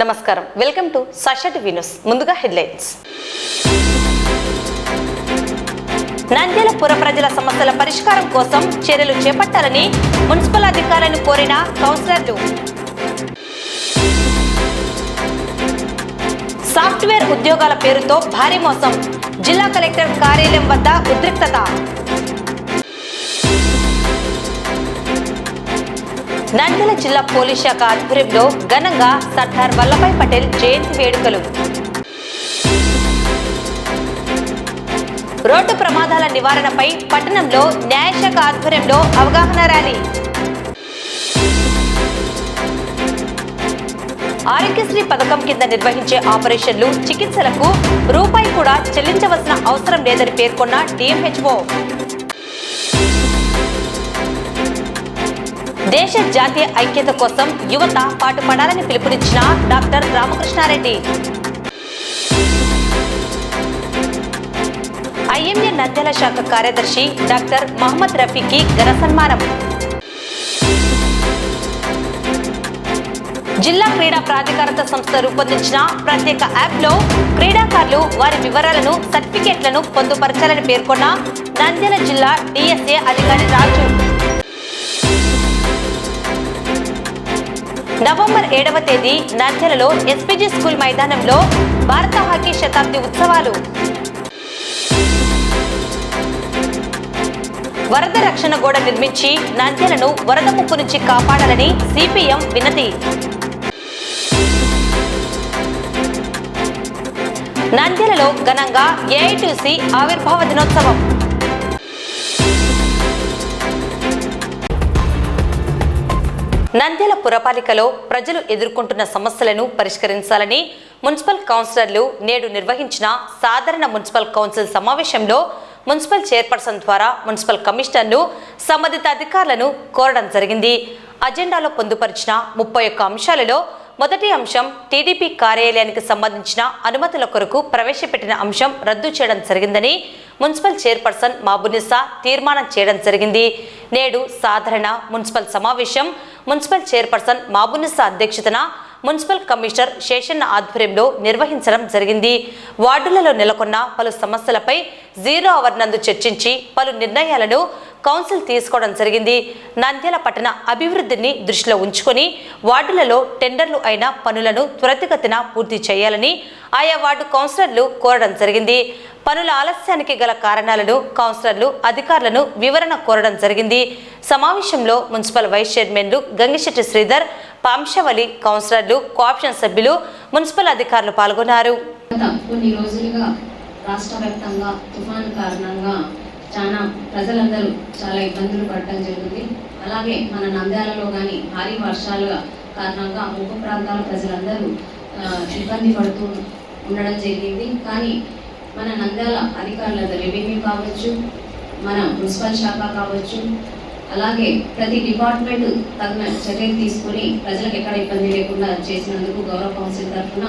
నమస్కారం, welcome to Sakshi TV news. ముందుగా headlines. Nandyal పుర ప్రజల సమస్యల పరిష్కారం కోసం చర్యలు చేపట్టాలని మున్సిపల్ అధికారులను కోరిన కౌన్సిలర్లు. సాఫ్ట్వేర్ ఉద్యోగాల పేరుతో భారీ మోసం, జిల్లా కలెక్టర్ కార్యాలయం వద్ద ఉద్రిక్తత. నంద్యాల జిల్లా పోలీస్ శాఖ ఆధ్వర్యంలో ఘనంగా సర్దార్ వల్లభాయ్ పటేల్ జయంతి వేడుకలు. రోడ్డు ప్రమాదాల నివారణపై పట్టణంలో న్యాయశాఖ ఆధ్వర్యంలో అవగాహన ర్యాలీ. ఆరోగ్యశ్రీ పథకం కింద నిర్వహించే ఆపరేషన్లు, చికిత్సలకు రూపాయి కూడా చెల్లించవలసిన అవసరం లేదని పేర్కొన్న డిఎంహెచ్ఓ. దేశ జాతీయ ఐక్యత కోసం యువత పాటుపడాలని పిలుపునిచ్చిన డాక్టర్ రామకృష్ణారెడ్డి. ఐఎంఏ నంద్యాల శాఖ కార్యదర్శి డాక్టర్ మహమ్మద్ రఫీకి ఘన సన్మానం. జిల్లా క్రీడా ప్రాధికారత సంస్థ రూపొందించిన ప్రత్యేక యాప్లో క్రీడాకారులు వారి వివరాలను, సర్టిఫికేట్లను పొందుపరచాలని పేర్కొన్న నంద్యాల జిల్లా డిఎస్ఏ అధికారి రాజు. నవంబర్ 7వ తేదీ నంద్యాలలో ఎస్పీజీ స్కూల్ మైదానంలో భారత హాకీ శతాబ్ది ఉత్సవాలు. వరద రక్షణ గోడ నిర్మించి నంద్యాలను వరద ముప్పు నుంచి కాపాడాలని సిపిఎం వినతి. నంద్యాలలో ఘనంగా ఏఐటీసీ ఆవిర్భావ దినోత్సవం. నంద్యాల పురపాలికలో ప్రజలు ఎదుర్కొంటున్న సమస్యలను పరిష్కరించాలని మున్సిపల్ కౌన్సిలర్లు నేడు నిర్వహించిన సాధారణ మున్సిపల్ కౌన్సిల్ సమావేశంలో మున్సిపల్ చైర్పర్సన్ ద్వారా మున్సిపల్ కమిషనర్లు, సంబంధిత అధికారులను కోరడం జరిగింది. అజెండాలో పొందుపరిచిన 31 అంశాలలో మొదటి అంశం టీడీపీ కార్యాలయానికి సంబంధించిన అనుమతుల కొరకు ప్రవేశపెట్టిన అంశం రద్దు చేయడం జరిగిందని మున్సిపల్ చైర్పర్సన్ మాబునిసా తీర్మానం చేయడం జరిగింది. నేడు సాధారణ మున్సిపల్ సమావేశం మున్సిపల్ చైర్పర్సన్ మాబునిసా అధ్యక్షతన మున్సిపల్ కమిషనర్ శేషన్న ఆధ్వర్యంలో నిర్వహించడం జరిగింది. వార్డులలో నెలకొన్న పలు సమస్యలపై 0 అవర్ నందు చర్చించి పలు నిర్ణయాలను కౌన్సిల్ తీసుకోవడం జరిగింది. నంద్యాల పట్టణ అభివృద్ధిని దృష్టిలో ఉంచుకొని వార్డులలో టెండర్లు అయిన పనులను త్వరితగతిన పూర్తి చేయాలని ఆయా వార్డు కౌన్సిలర్లు కోరడం జరిగింది. పనుల ఆలస్యానికి గల కారణాలను కౌన్సిలర్లు అధికారులను వివరణ కోరడం జరిగింది. సమావేశంలో మున్సిపల్ వైస్ చైర్మన్లు గంగిశెట్టి శ్రీధర్, పాంశవలి, కౌన్సిలర్లు, కోఆప్షన్ సభ్యులు, మున్సిపల్ అధికారులు పాల్గొన్నారు. కొన్ని రోజులుగా రాష్ట్ర వ్యాప్తంగా తుఫాను కారణంగా ప్రజలందరూ చాలా ఇబ్బందులు పడటం జరిగింది. అలాగే మన నంద్యాలలో కానీ భారీ వర్షాల కారణంగా ముప్పు ప్రాంతాల ప్రజలందరూ ఇబ్బంది పడుతూ ఉండడం జరిగింది. కానీ మన నంద్యాల అధికారుల రెవెన్యూ కావచ్చు, మన మున్సిపల్ శాఖ కావచ్చు, అలాగే ప్రతి డిపార్ట్మెంట్ తగిన చర్యలు తీసుకొని ప్రజలకు ఎక్కడ ఇబ్బంది లేకుండా చేసినందుకు గౌరవ కౌన్సిల్ తరఫున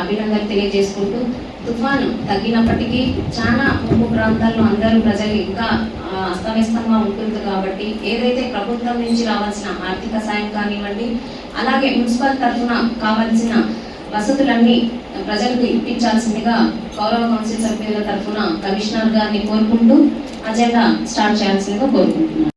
అభినందనలు తెలియజేసుకుంటూ, తుఫాను తగ్గినప్పటికీ చాలా ముంపు ప్రాంతాల్లో అందరూ ప్రజలు ఇంకా అస్తవ్యస్తంగా ఉంటుంది కాబట్టి ఏదైతే ప్రభుత్వం నుంచి రావాల్సిన ఆర్థిక సాయం కానివ్వండి, అలాగే మున్సిపల్ తరఫున కావాల్సిన వసతులన్నీ ప్రజలకు ఇప్పించాల్సిందిగా గౌరవ కౌన్సిల్ సభ్యుల తరఫున కమిషనర్ గారిని కోరుకుంటూ అజెండా స్టార్ట్ చేయాల్సిందిగా కోరుకుంటున్నాను.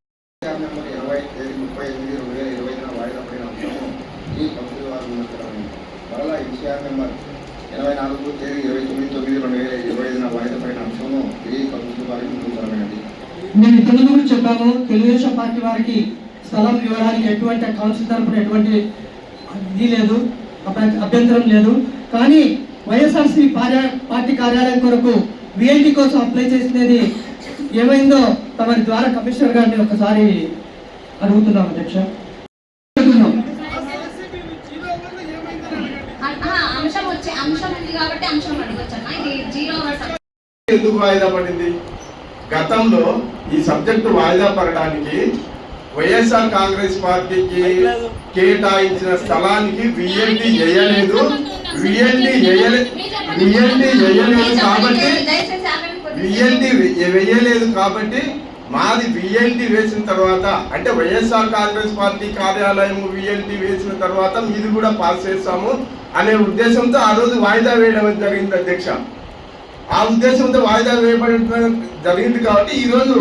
మేము ఇంతకుముందు కూడా చెప్పాము, తెలుగుదేశం పార్టీ వారికి స్థలం ఇవ్వడానికి ఎటువంటి కౌన్సిల్ తరఫున ఎటువంటి ఇది లేదు, అభ్యంతరం లేదు. కానీ వైఎస్ఆర్సీ పార్టీ కార్యాలయం కొరకు విఎల్టీ కోసం అప్లై చేసినది ఏమైందో తమరి ద్వారా కమిషనర్ గారిని ఒకసారి అడుగుతున్నాం అధ్యక్ష. ఎందుకు వాయిదా పడింది? గతంలో ఈ సబ్జెక్టు వాయిదా పడడానికి వైఎస్ఆర్ కాంగ్రెస్ పార్టీకి కేటాయించిన స్థలానికి విఎల్టీ చేయలేదు కాబట్టి మాది విఎల్టీ వేసిన తర్వాత, అంటే వైఎస్ఆర్ కాంగ్రెస్ పార్టీ కార్యాలయం విఎల్టీ వేసిన తర్వాత మీది కూడా పాస్ చేస్తాము అనే ఉద్దేశంతో ఆ రోజు వాయిదా వేయడం జరిగింది అధ్యక్ష. ఆ ఉద్దేశంతో వాయిదా వేయబడడం జరిగింది కాబట్టి ఈరోజు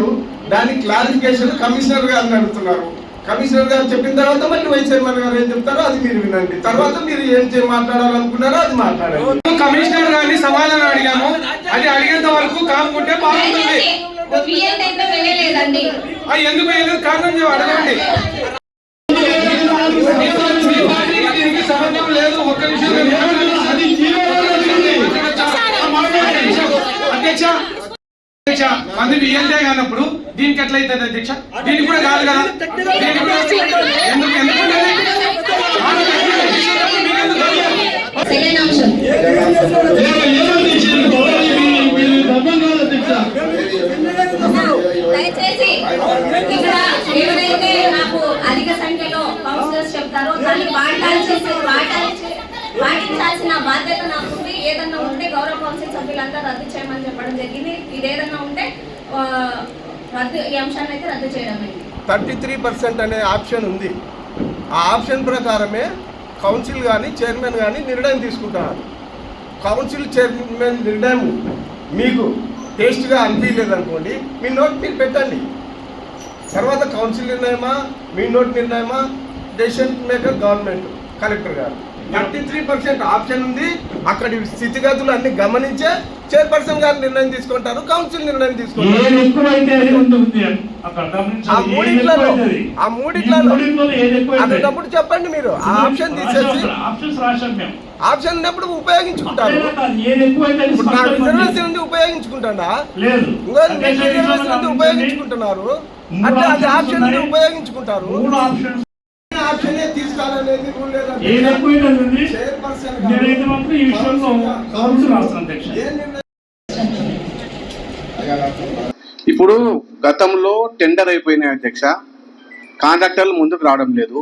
దాని క్లారిఫికేషన్ కమిషనర్ గారిని అడుగుతున్నారు. కమిషనర్ గారు చెప్పిన తర్వాత మళ్ళీ వైస్ చైర్మన్ గారు ఏం చెప్తారో అది మీరు వినండి. తర్వాత మీరు ఏం మాట్లాడాలనుకున్నారో అది మాట్లాడండి. కమిషనర్ గారిని సమాధానం అడిగాము, అది అడిగేంత వరకు కాకుంటే బాగుంటుంది. ఎందుకు వేయలేదు కారణం అడగండి. సంబంధం లేదు. ఒక్క నిమిషం అధ్యక్ష, మంది విఎల్డే కానప్పుడు దీనికి ఎట్లా అవుతుంది అధ్యక్ష? దీనికి కూడా కాదు కదా. సెకండ్ అంశం దయచేసి ఇక్కడ ఎవరైతే నాకు అధిక సంఖ్యలో కౌన్సిలర్స్ చెప్తారో దాన్ని పాటించాల్సిన బాధ్యత నాకుంది. ఏదన్నా ఉంటే గౌరవ కౌన్సిల్ సభ్యులంతా రద్దు చేయమని చెప్పడం జరిగింది. ఇది ఏదన్నా ఉంటే ఈ అంశాన్ని అయితే రద్దు చేయడం అయింది. 33% అనే ఆప్షన్ ఉంది. ఆ ఆప్షన్ ప్రకారమే కౌన్సిల్ కానీ చైర్మన్ కానీ నిర్ణయం తీసుకుంటున్నారు. కౌన్సిల్ చైర్మన్ నిర్ణయం మీకు టేస్ట్గా అనిపించలేదనుకోండి, మీ నోట్ మీరు పెట్టండి. తర్వాత కౌన్సిల్ నిర్ణయమా మీ నోట్ నిర్ణయమా డెసిషన్ మేకర్ గవర్నమెంట్ కలెక్టర్ గారు. 33% ఆప్షన్ ఉంది. అక్కడి స్థితిగతులు అన్ని గమనించే చైర్పర్సన్ గారు నిర్ణయం తీసుకుంటారు, కౌన్సిల్ నిర్ణయం తీసుకుంటారు. ఆ మూడిట్లలో అన్నప్పుడు చెప్పండి. మీరు ఆ ఆప్షన్ తీసేసి ఆప్షన్ ఉన్నప్పుడు ఉపయోగించుకుంటారు. ఇప్పుడు నా రిజర్వేషన్ ఉంది ఉపయోగించుకుంటాడా? ఇంకో రిజర్వేషన్ ఉంది ఉపయోగించుకుంటున్నారు. అంటే అది ఆప్షన్ ఉంది ఉపయోగించుకుంటారు. ఆప్షన్ తీసుకోవాలనేది రూల్ లేదండి. ఇప్పుడు గతంలో టెండర్ అయిపోయినాయి అధ్యక్ష, కాంట్రాక్టర్లు ముందుకు రావడం లేదు.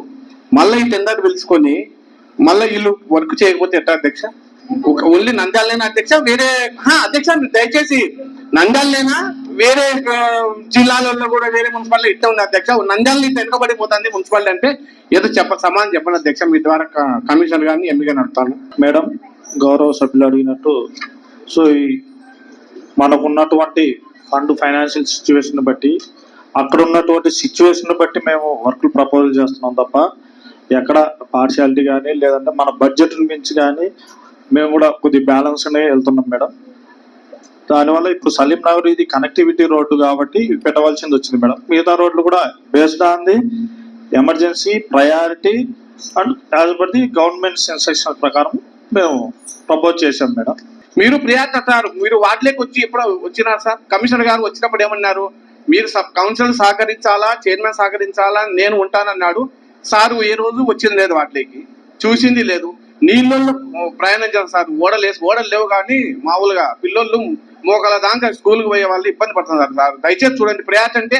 మళ్ళీ ఈ టెండర్ పిలుచుకొని మళ్ళీ వీళ్ళు వర్క్ చేయకపోతే ఎట్లా అధ్యక్ష? ఓన్లీ నంద్యాలనేనా అధ్యక్ష? వేరే అధ్యక్ష దయచేసి నంద్యాలనేనా వేరే జిల్లాలలో కూడా వేరే మున్సిపాలిటీ ఇట్లా ఉంది అధ్యక్ష. నంద్యాలని వెనుకబడిపోతుంది మున్సిపాలిటీ అంటే ఏదో సమాధానం చెప్పండి అధ్యక్ష. మీ ద్వారా కమిషనర్ గారిని ఎంపిక నడుపుతాను. మేడం, గౌరవ సభ్యులు అడిగినట్టు సో మనకు ఉన్నటువంటి ఫండ్ ఫైనాన్షియల్ సిచ్యువేషన్ బట్టి అక్కడ ఉన్నటువంటి సిచ్యువేషన్ బట్టి మేము వర్క్లు ప్రపోజల్ చేస్తున్నాం తప్ప ఎక్కడ పార్షియాలిటీ కానీ లేదంటే మన బడ్జెట్ మించి కానీ మేము కూడా కొద్ది బ్యాలెన్స్నే వెళ్తున్నాం మేడం. దానివల్ల ఇప్పుడు సలీం నగర్ ఇది కనెక్టివిటీ రోడ్డు కాబట్టి పెట్టవలసింది వచ్చింది మేడం. మిగతా రోడ్లు కూడా based on the emergency priority and as per the government instruction ప్రకారం మేము ప్రపోజ్ చేశాం మేడం. మీరు ప్రియారిటీ అంటారు, మీరు వాటిలోకి వచ్చి ఎప్పుడు వచ్చినారు సార్? కమిషనర్ గారు వచ్చినప్పుడు ఏమన్నారు? మీరు కౌన్సిల్ సహకరించాలా, చైర్మన్ సహకరించాలా, నేను ఉంటానన్నాడు. సారు ఏ రోజు వచ్చింది లేదు, వాటిలోకి చూసింది లేదు. నీళ్ళల్లో ప్రయాణించారు సార్. ఓడలు లేవు కానీ మామూలుగా పిల్లలు మోకాల దాకా స్కూల్కి పోయే వాళ్ళు ఇబ్బంది పడుతున్నారు సార్. దయచేసి చూడండి. ప్రియారిటీ అంటే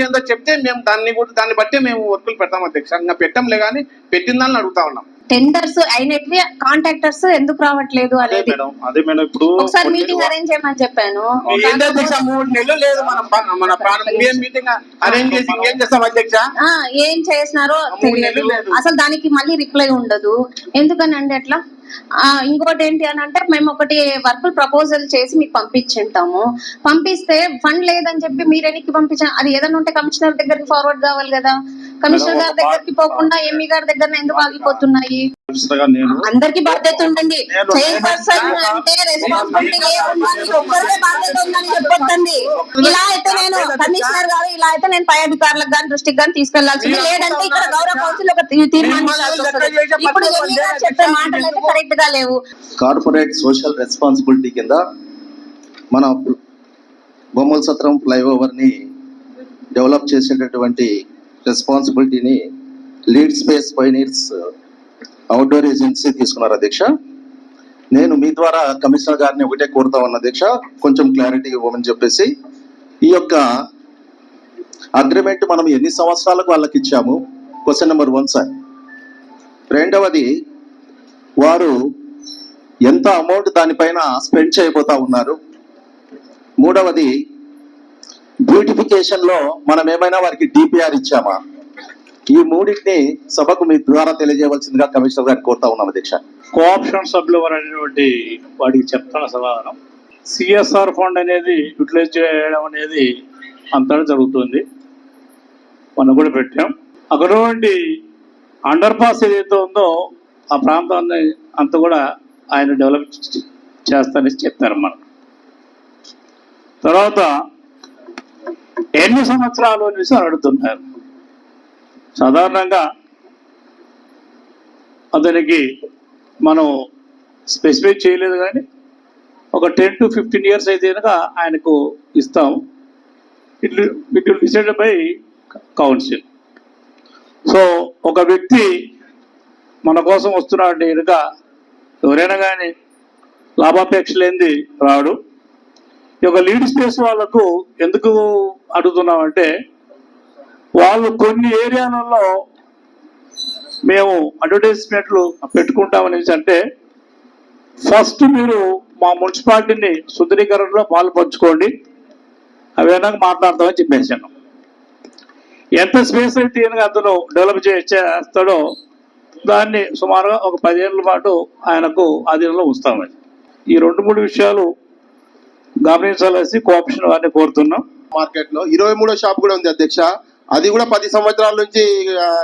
ఏంటో చెప్తే మేము దాన్ని బట్టే మేము వర్కులు పెడతాం అధ్యక్ష. ఇంకా పెట్టంలే కానీ పెట్టిన దాన్ని అడుగుతా ఉన్నాం. టెండర్స్ అయినట్వి కాంట్రాక్టర్స్ ఎందుకు రావట్లేదు అనేది ఒకసారి మీటింగ్ అరేంజ్ చేయమని చెప్పాను. 3 నెలలు లేదు మన మీటింగ్ అరేంజ్ చేసి ఏం చేస్తాం అధ్యక్ష? ఏం చేసినారో తెలియదు. అసలు దానికి మళ్ళీ రిప్లై ఉండదు. ఎందుకనండి అట్లా? ఇంకోటి ఏంటి అని అంటే మేము ఒకటి వర్కులు ప్రపోజల్ చేసి మీకు పంపించుంటాము. పంపిస్తే ఫండ్ లేదని చెప్పి మీరు ఎన్నికి పంపించారు? అది ఏదైనా ఉంటే కమిషనర్ దగ్గరికి ఫార్వర్డ్ కావాలి కదా. కమిషనర్ గారి దగ్గరికి పోకుండా ఎంఈ గారి దగ్గర ఎందుకు ఆగిపోతున్నాయి? అందరికి బాధ్యత ఉండండి. చైర్పర్సన్ అంటే రెస్పాన్సిబిలిటీ ఒక్కరికే బాధ్యత ఉందని చెప్పొద్దండి. ఇలా అయితే నేను కమిషనర్ గారు ఇలా అయితే నేను పై అధికారులకు కానీ దృష్టికి కానీ తీసుకెళ్లాల్సింది. లేదంటే ఇక్కడ గౌరవ కౌన్సిల్ ఒక తీర్మానించాల్సి వస్తుంది. ఇప్పుడు ఎంఈ గారు చెప్పే మాటలు అయితే కరెక్ట్ గా లేవు. కార్పొరేట్ సోషల్ రెస్పాన్సిబిలిటీ కింద మన బొమ్మల సత్రం ఫ్లైఓవర్ ని డెవలప్ చేసేటటువంటి రెస్పాన్సిబిలిటీని lead space pioneers outdoor agency తీసుకున్నారు అధ్యక్ష. నేను మీ ద్వారా కమిషనర్ గారిని ఒకటే కోరుతా ఉన్నా అధ్యక్ష, కొంచెం క్లారిటీ ఇవ్వమని చెప్పేసి. ఈ యొక్క అగ్రిమెంట్ మనం ఎన్ని సంవత్సరాలకు వాళ్ళకి ఇచ్చాము? Question number 1 sir. రెండవది, వారు ఎంత అమౌంట్ దానిపైన స్పెండ్ చేయబోతా ఉన్నారు? మూడవది, బ్యూటిఫికేషన్ లో మనం ఏమైనా వారికి డిపిఆర్ ఇచ్చామా? ఈ మూడింటిని సభకు మీ ద్వారా తెలియజేయవలసిందిగా కమిషనర్ గారిని కోరుతా ఉన్నాం అధ్యక్ష. కోఆప్షన్ సభ్యులు అనేటువంటి వాడికి చెప్తున్న సమాధానం, సిఎస్ఆర్ ఫండ్ అనేది యూటిలైజ్ చేయడం అనేది అంతా జరుగుతుంది. మనం కూడా పెట్టాం. అక్కడ నుండి అండర్ పాస్ ఏదైతే ఉందో ఆ ప్రాంతాన్ని అంతా కూడా ఆయన డెవలప్ చేస్తానని చెప్పారు. మనం తర్వాత ఎన్ని సంవత్సరాలు అనేసి అడుగుతున్నారు. సాధారణంగా అతనికి మనం స్పెసిఫై చేయలేదు, కానీ ఒక 10 to 15 years అయితే కనుక ఆయనకు ఇస్తాం. It will decided by council. So ఒక వ్యక్తి మన కోసం వస్తున్నాడు కనుక ఎవరైనా కానీ లాభాపేక్ష లేనిది రాడు. ఈ యొక్క లీడ్ స్పేస్ వాళ్ళకు ఎందుకు అడుగుతున్నామంటే, వాళ్ళు కొన్ని ఏరియాలలో మేము అడ్వర్టైజ్మెంట్లు పెట్టుకుంటామనేసి అంటే, ఫస్ట్ మీరు మా మున్సిపాలిటీని సుందరీకరణలో పాలు పంచుకోండి, అవేనా మాట్లాడతామని చెప్పేసాను. ఎంత స్పేస్ అయితే అతను డెవలప్ చేస్తాడో దాన్ని సుమారుగా ఒక 10 ఏళ్ళ పాటు ఆయనకు ఆధీనంలో ఉంచుతామని. ఈ 2-3 విషయాలు గమనించాల్సి కోఆపరేషన్ వారిని కోరుతున్నాం. మార్కెట్ లో 23వ షాప్ కూడా ఉంది అధ్యక్ష. అది కూడా 10 సంవత్సరాల నుంచి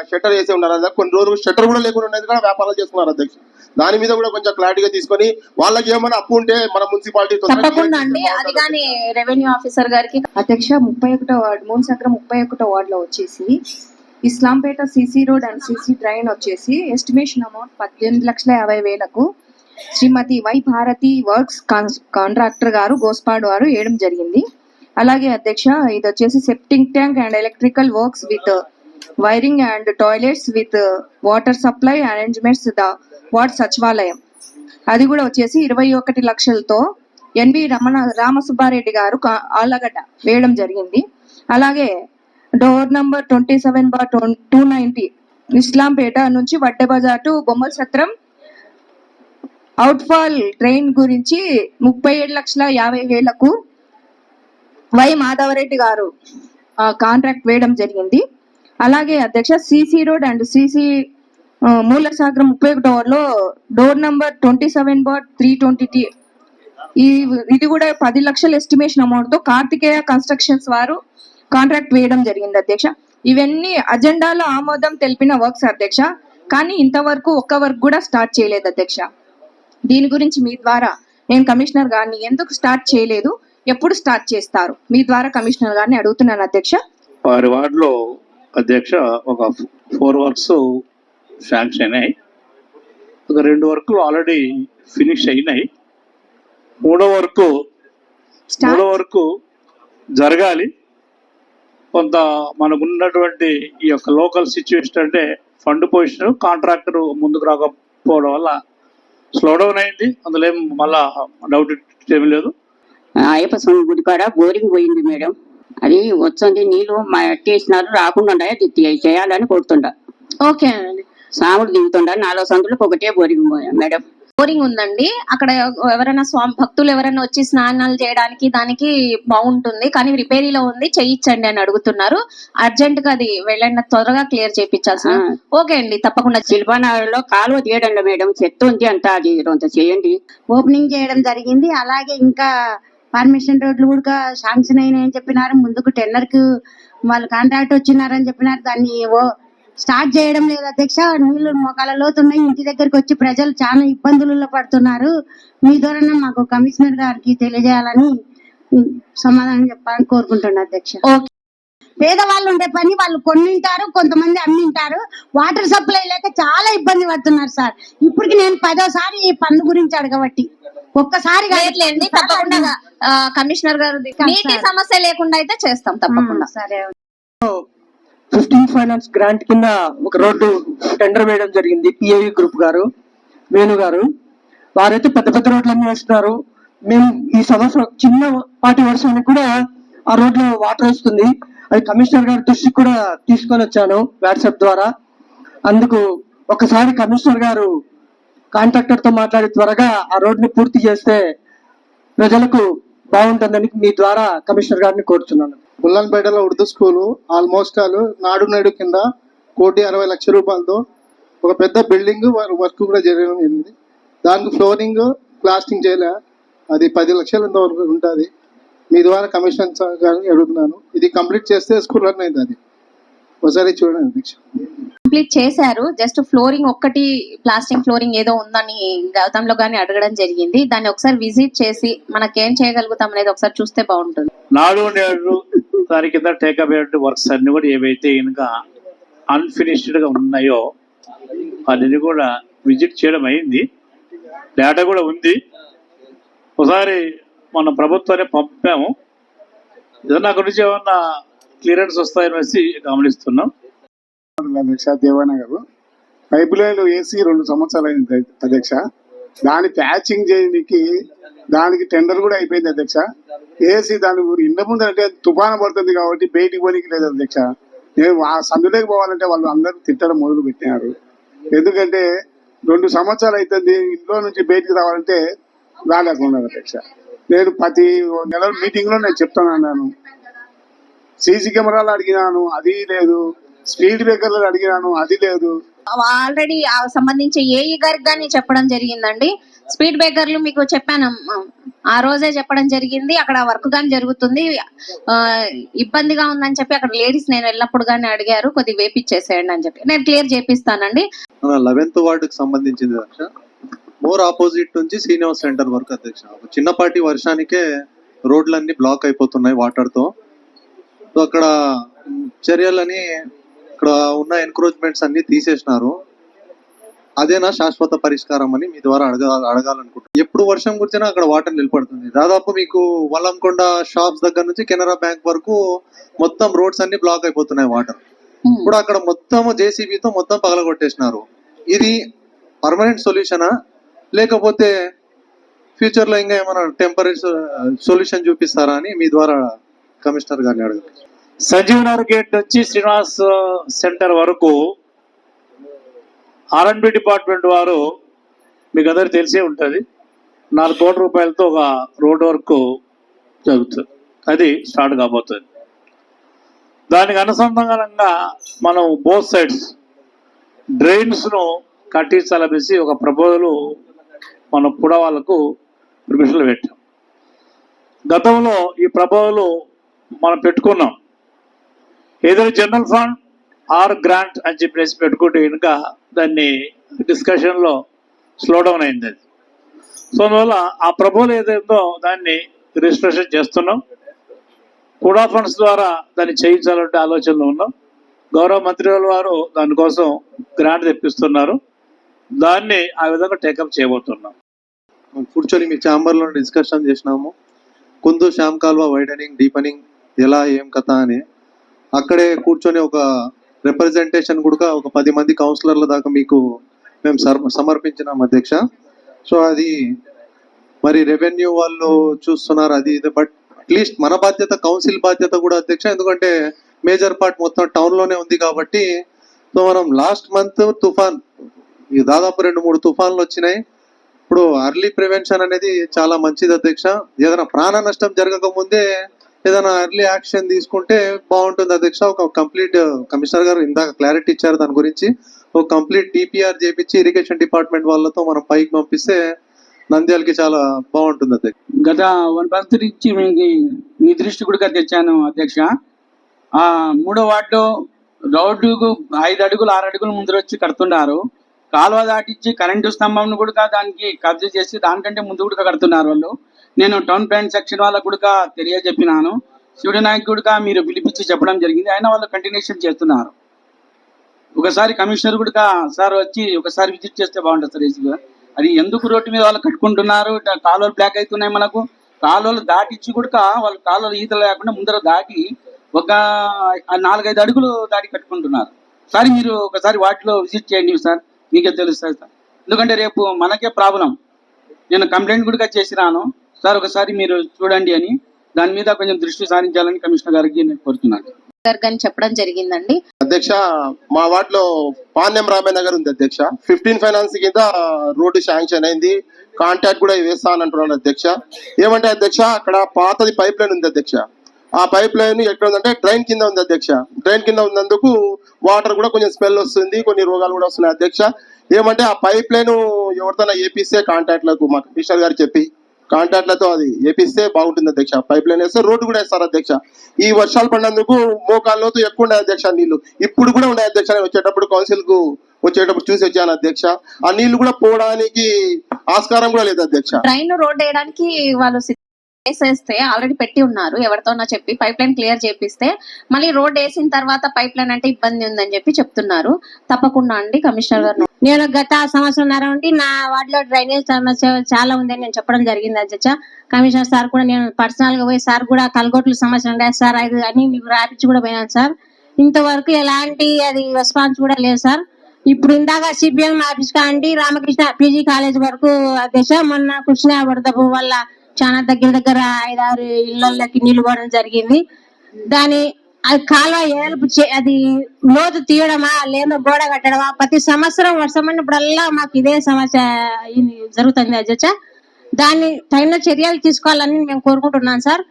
షట్టర్ వేసి ఉన్నారు. కొన్ని రోజులు షట్టర్ కూడా లేకుండా ఉన్నది కూడా వ్యాపారాలు చేస్తున్నారు అధ్యక్ష. దాని మీద కూడా కొంచెం క్లారిటీగా తీసుకొని వాళ్ళకి ఏమైనా అప్పు ఉంటే మన మున్సిపాలిటీ తప్పకుండా అండి, అది కానీ రెవెన్యూ ఆఫీసర్ గారికి. అధ్యక్ష 31వ వార్డు మూలసగ్రం 31వ వార్డులో వచ్చేసి Islampeta CC road and CC drain వచ్చేసి ఎస్టిమేషన్ అమౌంట్ 18,50,000కు Shrimati Y Bharathi works contractor గారు గోస్పాడు వారు వేయడం జరిగింది. అలాగే అధ్యక్ష ఇది వచ్చేసి septic tank and electrical works with wiring and toilets with water supply arrangements the ward సచివాలయం, అది కూడా వచ్చేసి 21 లక్షలతో ఎన్వి రామసుబ్బారెడ్డి గారు ఆళ్ళగడ్డ వేయడం జరిగింది. అలాగే డోర్ నంబర్ 27/290 ఇస్లాంపేట నుంచి వడ్డే బజార్ టు బొమ్మల సత్రం అవుట్ఫాల్ ట్రైన్ గురించి 37,50,000కు వై మాధవరెడ్డి గారు కాంట్రాక్ట్ వేయడం జరిగింది. అలాగే అధ్యక్ష CC road and CC Moolasagaram 31వ వార్డులో డోర్ నంబర్ 27/320 ఇది కూడా 10 లక్షల ఎస్టిమేషన్ అమౌంట్ తో కార్తికేయ కన్స్ట్రక్షన్స్ వారు కాంట్రాక్ట్ వేయడం జరిగింది అధ్యక్ష. ఇవన్నీ అజెండాలో ఆమోదం తెలిపిన వర్క్స్ అధ్యక్ష, కానీ ఇంతవరకు ఒక్క వర్క్ కూడా స్టార్ట్ చేయలేదు అధ్యక్ష. దీని గురించి మీ ద్వారా నేను కమిషనర్ గారిని ఎందుకు స్టార్ట్ చేయలేదు, ఎప్పుడు స్టార్ట్ చేస్తారు, మీ ద్వారా కమిషనర్ గారిని అడుగుతున్నాను అధ్యక్ష. వారి వార్డులో అధ్యక్ష ఒక 4 వర్క్స్ శాంక్షన్ అయినాయి, ఒక 2 వర్క్లు ఆల్రెడీ ఫినిష్ అయినాయి, 3వ వర్క్ జరగాలి. కొంత మనకున్నటువంటి ఈ యొక్క లోకల్ సిచ్యువేషన్ అంటే ఫండ్ పొజిషన్ కాంట్రాక్టర్ ముందుకు రాకపోవడం వల్ల స్లో డౌన్ అయింది. అందులో ఏం మళ్ళా డౌట్ ఏమీ లేదు. అయ్యప్ప స్వామి గుడి కాడ బోరింగ్ పోయింది మేడం, అది వచ్చింది నీళ్ళు ఎట్టేసినారు, రాకుండా అది చేయాలని కోరుతుండ. ఓకే అండి, సాముడు దిగుతుండ 4 సందులకు ఒకటే బోరింగ్ మేడం. బోరింగ్ ఉందండి అక్కడ, ఎవరైనా స్వామి భక్తులు ఎవరైనా వచ్చి స్నానాలు చేయడానికి దానికి బాగుంటుంది, కానీ రిపేరీలో ఉంది, చేయించండి అని అడుగుతున్నారు. అర్జెంట్ గా అది వెళ్ళండి, త్వరగా క్లియర్ చేయించాల్సిన. ఓకే అండి, తప్పకుండా. శిల్పానగర్లో కాలువ తీయడండి మేడం, చెత్త ఉంది అంట, అది కొంత చేయండి. ఓపెనింగ్ చేయడం జరిగింది. అలాగే ఇంకా పర్మిషన్ రోడ్లు కూడా శాంక్షన్ అయినాయని చెప్పినారు. ముందుకు టెండర్ కు వాళ్ళు కాంట్రాక్ట్ వచ్చినారని చెప్పినారు. దాన్ని స్టార్ట్ చేయడం లేదు అధ్యక్ష. నీళ్లు మోకాల లోతున్నాయి, ఇంటి దగ్గరికి వచ్చి ప్రజలు చాలా ఇబ్బందులలో పడుతున్నారు. మీ ద్వారా మాకు కమిషనర్ గారికి తెలియజేయాలని సమాధానం చెప్పాలని కోరుకుంటున్నాను అధ్యక్ష. పేదవాళ్ళు ఉండే పని వాళ్ళు కొన్నింటారు, కొంతమంది అమ్మింటారు. వాటర్ సప్లై లేక చాలా ఇబ్బంది పడుతున్నారు సార్. ఇప్పటికి నేను 10వ సారి ఈ పన్ను గురించి అడగబట్టి ఒక్కసారి తప్పకుండా కమిషనర్ గారు నీటి సమస్య లేకుండా అయితే చేస్తాం తప్పకుండా. సరే. 15 ఫైనాన్స్ గ్రాంట్ కింద ఒక రోడ్డు టెండర్ వేయడం జరిగింది. పిఐవి గ్రూప్ గారు, వేణు గారు, వారైతే పెద్ద పెద్ద రోడ్లన్నీ వేస్తున్నారు. మేము ఈ సంవత్సరం చిన్న పాటి వర్షానికి కూడా ఆ రోడ్లో వాటర్ వస్తుంది. అది కమిషనర్ గారి దృష్టికి కూడా తీసుకొని వచ్చాను వాట్సాప్ ద్వారా. అందుకు ఒకసారి కమిషనర్ గారు కాంట్రాక్టర్ తో మాట్లాడి త్వరగా ఆ రోడ్ని పూర్తి చేస్తే ప్రజలకు బాగుంటుందని మీ ద్వారా కమిషనర్ గారిని కోరుతున్నాను. ముల్లాన్పేటలో ఉర్దూ స్కూలు ఆల్మోస్ట్ నాడు నేడు కింద 1,60,00,000 రూపాయలతో ఒక పెద్ద బిల్డింగ్ వర్క్ కూడా జరగడం జరిగింది. దానికి ఫ్లోరింగ్ ప్లాస్టింగ్ చేయలే, అది 10 లక్షల వరకు ఉంటుంది. మీ ద్వారా కమిషన్ గారిని అడుగుతున్నాను, ఇది కంప్లీట్ చేస్తే స్కూల్ రన్ అయింది. అది ఒకసారి చూడండి అధ్యక్ష. కంప్లీట్ చేశారు, జస్ట్ ఫ్లోరింగ్ ఒక్కటి ప్లాస్టిక్ ఫ్లోరింగ్ ఏదో ఉందని గౌతంలో గానీ అడగడం జరిగింది. దాన్ని ఒకసారి విజిట్ చేసి మనకేం చేయగలుగుతాం అనేది ఒకసారి చూస్తే బాగుంటుంది. నాడు నేడు దాని కింద టేకప్ అయ్యే వర్క్స్ అన్ని కూడా ఏవైతే ఇంకా అన్ఫినిష్డ్ గా ఉన్నాయో అన్ని కూడా విజిట్ చేయడం అయింది. డేటా కూడా ఉంది. ఒకసారి మన ప్రభుత్వాన్ని పంపాము. ఏదన్నా అక్కడి నుంచి ఏమన్నా క్లియరెన్స్ వస్తాయనేసి గమనిస్తున్నాం. అధ్యక్ష దేవానగర్ పైప్ లైన్లు వేసి 2 సంవత్సరాలు అయింది అధ్యక్ష. దాని ప్యాచింగ్ చేయడానికి దానికి టెండర్ కూడా అయిపోయింది అధ్యక్ష. వేసి దాని ఇంత ముందు అంటే తుఫాను పడుతుంది కాబట్టి బయటికి పోనీకి లేదు అధ్యక్ష. నేను ఆ సందులోకి పోవాలంటే వాళ్ళు అందరూ తిట్టడం మొదలు పెట్టినారు. ఎందుకంటే 2 సంవత్సరాలు అవుతుంది, ఇంట్లో నుంచి బయటికి రావాలంటే రాలేకున్నారు అధ్యక్ష. నేను ప్రతి నెల మీటింగ్ లో నేను చెప్తానన్నాను. సీసీ కెమెరాలు అడిగినాను, అది లేదు. స్పీడ్ బ్రేకర్లు అడిగినాను, అది లేదు. ఆల్రెడీ సంబంధించి ఏఈ గారికి కానీ చెప్పడం జరిగిందండి. స్పీడ్ బ్రేకర్లు మీకు చెప్పాను, ఆ రోజే చెప్పడం జరిగింది. అక్కడ వర్క్ గానీ జరుగుతుంది, ఇబ్బందిగా ఉందని చెప్పి అక్కడ లేడీస్ నేను వెళ్ళినప్పుడు గానీ అడిగారు, కొద్దిగా వేపిచ్చేసేయండి అని చెప్పి నేను క్లియర్ చేపిస్తానండి. 11th వార్డుకి సంబంధించింది అధ్యక్ష. మోర్ ఆపోజిట్ నుంచి శ్రీనివాస్ సెంటర్ వరకు అధ్యక్ష. చిన్నపాటి వర్షానికే రోడ్లన్నీ బ్లాక్ అయిపోతున్నాయి వాటర్ తో. సో అక్కడ చర్యలని ఇక్కడ ఉన్న ఎన్క్రోచ్మెంట్స్ అన్ని తీసేసినారు. అదేనా శాశ్వత పరిష్కారం అని మీ ద్వారా అడగాలనుకుంటున్నాను. ఎప్పుడు వర్షం కురిచినా అక్కడ వాటర్ నిలబడుతుంది. దాదాపు మీకు వల్లంకొండ షాప్స్ దగ్గర నుంచి కెనరా బ్యాంక్ వరకు మొత్తం రోడ్స్ అన్ని బ్లాక్ అయిపోతున్నాయి వాటర్. ఇప్పుడు అక్కడ మొత్తం జేసీబీతో మొత్తం పగలగొట్టేసినారు. ఇది పర్మనెంట్ సొల్యూషనా లేకపోతే ఫ్యూచర్ లో ఇంకా ఏమైనా టెంపరీ సొల్యూషన్ చూపిస్తారా అని మీ ద్వారా కమిషనర్ గారిని అడగండి. సంజీవ్ నగర్ గేట్ నుంచి శ్రీనివాస్ సెంటర్ వరకు R&B డిపార్ట్మెంట్ వారు మీకు అందరికి తెలిసే ఉంటుంది, 4 కోట్ల రూపాయలతో ఒక రోడ్ వర్క్ జరుగుతుంది. అది స్టార్ట్ కాబోతుంది. దానికి అనుసంధానంగా మనం బోత్ సైడ్స్ డ్రైన్స్ ను కట్టించాలనేసి ఒక ప్రపోజల్ మనం కూడా వాళ్ళకు పర్మిషన్లు పెట్టాం. గతంలో ఈ ప్రపోజల్ మనం పెట్టుకున్నాం. ఏదైనా జనరల్ ఫండ్ ఆర్ గ్రాంట్ అని చెప్పేసి పెట్టుకుంటే కనుక దాన్ని డిస్కషన్లో స్లో డౌన్ అయింది. అది సో అందువల్ల ఆ ప్రపోజల్ ఏదైందో దాన్ని రిజిస్ట్రేషన్ చేస్తున్నాం. కూడా ఫండ్స్ ద్వారా దాన్ని చేయించాలంటే ఆలోచనలో ఉన్నాం. గౌరవ మంత్రి వారు దానికోసం గ్రాంట్ తెప్పిస్తున్నారు. దాన్ని ఆ విధంగా టేకప్ చేయబోతున్నాం. కూర్చొని మీ ఛాంబర్లో డిస్కషన్ చేసినాము. కుందు శ్యామ్ కాల్వ వైడనింగ్ డీపనింగ్ ఎలా ఏం కథ అని అక్కడే కూర్చొని ఒక రిప్రజెంటేషన్ కూడా ఒక 10 మంది కౌన్సిలర్ల దాకా మీకు మేము సమర్పించినాం అధ్యక్ష. సో అది మరి రెవెన్యూ వాళ్ళు చూస్తున్నారు అది ఇది. బట్ అట్లీస్ట్ మన బాధ్యత, కౌన్సిల్ బాధ్యత కూడా అధ్యక్ష. ఎందుకంటే మేజర్ పార్ట్ మొత్తం టౌన్ లోనే ఉంది కాబట్టి. సో మనం లాస్ట్ మంత్ తుఫాన్ దాదాపు 2-3 తుఫాన్లు వచ్చినాయి. ఇప్పుడు అర్లీ ప్రివెన్షన్ అనేది చాలా మంచిది అధ్యక్ష. ఏదైనా ప్రాణ నష్టం జరగక ముందే ఏదైనా ఎర్లీ యాక్షన్ తీసుకుంటే బాగుంటుంది అధ్యక్ష. ఒక కంప్లీట్ కమిషనర్ గారు ఇందాక క్లారిటీ ఇచ్చారు దాని గురించి. ఒక కంప్లీట్ డిపిఆర్ చేపించి ఇరిగేషన్ డిపార్ట్మెంట్ వాళ్ళతో మనం పైకి పంపిస్తే నంద్యాలకి చాలా బాగుంటుంది అధ్యక్ష. గత 1 month నుంచి మీ దృష్టి కూడా తెచ్చాను అధ్యక్ష. 3వ వార్డులో రోడ్డుకు 5 అడుగులు 6 అడుగులు ముందు వచ్చి కడుతున్నారు. కాలువ దాటించి కరెంటు స్తంభం కూడా దానికి కబ్జా చేసి దానికంటే ముందు కూడా కడుతున్నారు వాళ్ళు. నేను టౌన్ ప్లాన్ సెక్షన్ వాళ్ళకు కూడా తెలియజెప్పినాను. శివుడి నాయక్ కూడా మీరు పిలిపించి చెప్పడం జరిగింది. అయినా వాళ్ళు కంటిన్యూషన్ చేస్తున్నారు. ఒకసారి కమిషనర్ కూడా సార్ వచ్చి ఒకసారి విజిట్ చేస్తే బాగుంటుంది సార్. ఈజీగా అది ఎందుకు రోడ్డు మీద వాళ్ళు కట్టుకుంటున్నారు, కాలువలు బ్లాక్ అవుతున్నాయి. మనకు కాలువలు దాటించి కూడా వాళ్ళు కాలువలు ఈతలు లేకుండా ముందర దాటి ఒక 4-5 అడుగులు దాటి కట్టుకుంటున్నారు. సార్ మీరు ఒకసారి వాటిలో విజిట్ చేయండి సార్, మీకే తెలుస్తుంది సార్. ఎందుకంటే రేపు మనకే ప్రాబ్లం. నేను కంప్లైంట్ కూడా చేసినాను సార్, ఒకసారి మీరు చూడండి అని. దాని మీద కొంచెం దృష్టి సారించాలని కమిషనర్ గారికి నేను కోరుతున్నాను చెప్పడం జరిగిందండి అధ్యక్ష. మా వార్డులో పాణ్యం రామయ్య నగర్ ఉంది అధ్యక్ష. 15 ఫైనాన్స్ కింద రోడ్డు శాంక్షన్ అయింది. కాంట్రాక్ట్ కూడా వేస్తా అని అంటున్నాను అధ్యక్ష. ఏమంటే అధ్యక్ష అక్కడ పాతది పైప్ లైన్ ఉంది అధ్యక్ష. ఆ పైప్ లైన్ ఎక్కడ ఉందంటే డ్రైన్ కింద ఉంది అధ్యక్ష. డ్రైన్ కింద ఉన్నందుకు వాటర్ కూడా కొంచెం స్మెల్ వస్తుంది, కొన్ని రోగాలు కూడా వస్తున్నాయి అధ్యక్ష. ఏమంటే ఆ పైప్ లైన్ ఎవరితోనా ఏపిస్తే కాంట్రాక్ట్లకు మా కమిషనర్ గారు చెప్పి కాంట్రాక్ట్లతో అది ఏపిస్తే బాగుంటుంది అధ్యక్ష. పైప్ లైన్ వేస్తే రోడ్డు కూడా వేస్తారు అధ్యక్ష. ఈ వర్షాలు పడినందుకు మోకాళ్ళతో ఎక్కువ ఉన్నాయి అధ్యక్ష నీళ్లు. ఇప్పుడు కూడా ఉన్నాయి అధ్యక్ష. నేను వచ్చేటప్పుడు కౌన్సిల్ కు వచ్చేటప్పుడు చూసి వచ్చాను అధ్యక్ష. ఆ నీళ్లు కూడా పోవడానికి ఆస్కారం కూడా లేదు అధ్యక్ష. ట్రైన్ రోడ్ వేయడానికి వాళ్ళు వేసేస్తే ఆల్రెడీ పెట్టి ఉన్నారు, ఎవరితోనా చెప్పి పైప్ లైన్ క్లియర్ చేపిస్తే మళ్ళీ రోడ్ వేసిన తర్వాత పైప్ లైన్ అంటే ఇబ్బంది ఉందని చెప్పి చెప్తున్నారు. తప్పకుండా అండి కమిషనర్ గారు. నేను గత సంవత్సరంన్నర నుండి నా వార్డులో డ్రైనేజ్ సమస్య చాలా ఉందని నేను చెప్పడం జరిగింది అధ్యక్ష. కమిషనర్ సార్ కూడా నేను పర్సనల్ గా పోయి సార్ కూడా కలగొట్ల సమస్య ఉండే సార్ అది అని మీకు రాపించి కూడా పోయినాను సార్. ఇంతవరకు ఎలాంటి అది రెస్పాన్స్ కూడా లేదు సార్. ఇప్పుడు ఇందాక సిపిఎం ఆఫీస్ కాండి రామకృష్ణ పీజీ కాలేజ్ వరకు అధ్యక్ష మొన్న కృష్ణ వరదపు వల్ల చాలా దగ్గర 5-6 ఇళ్లకి నీళ్లు పోవడం జరిగింది. దాని అది కాలువ ఏలుపు అది లోతు తీయడమా లేదా గోడ కట్టడమా ప్రతి సంవత్సరం వర్షం అన్నప్పుడల్లా మాకు ఇదే సమస్య జరుగుతుంది అధ్యక్ష. దాన్ని తగిన చర్యలు తీసుకోవాలని మేము కోరుకుంటున్నాం సార్.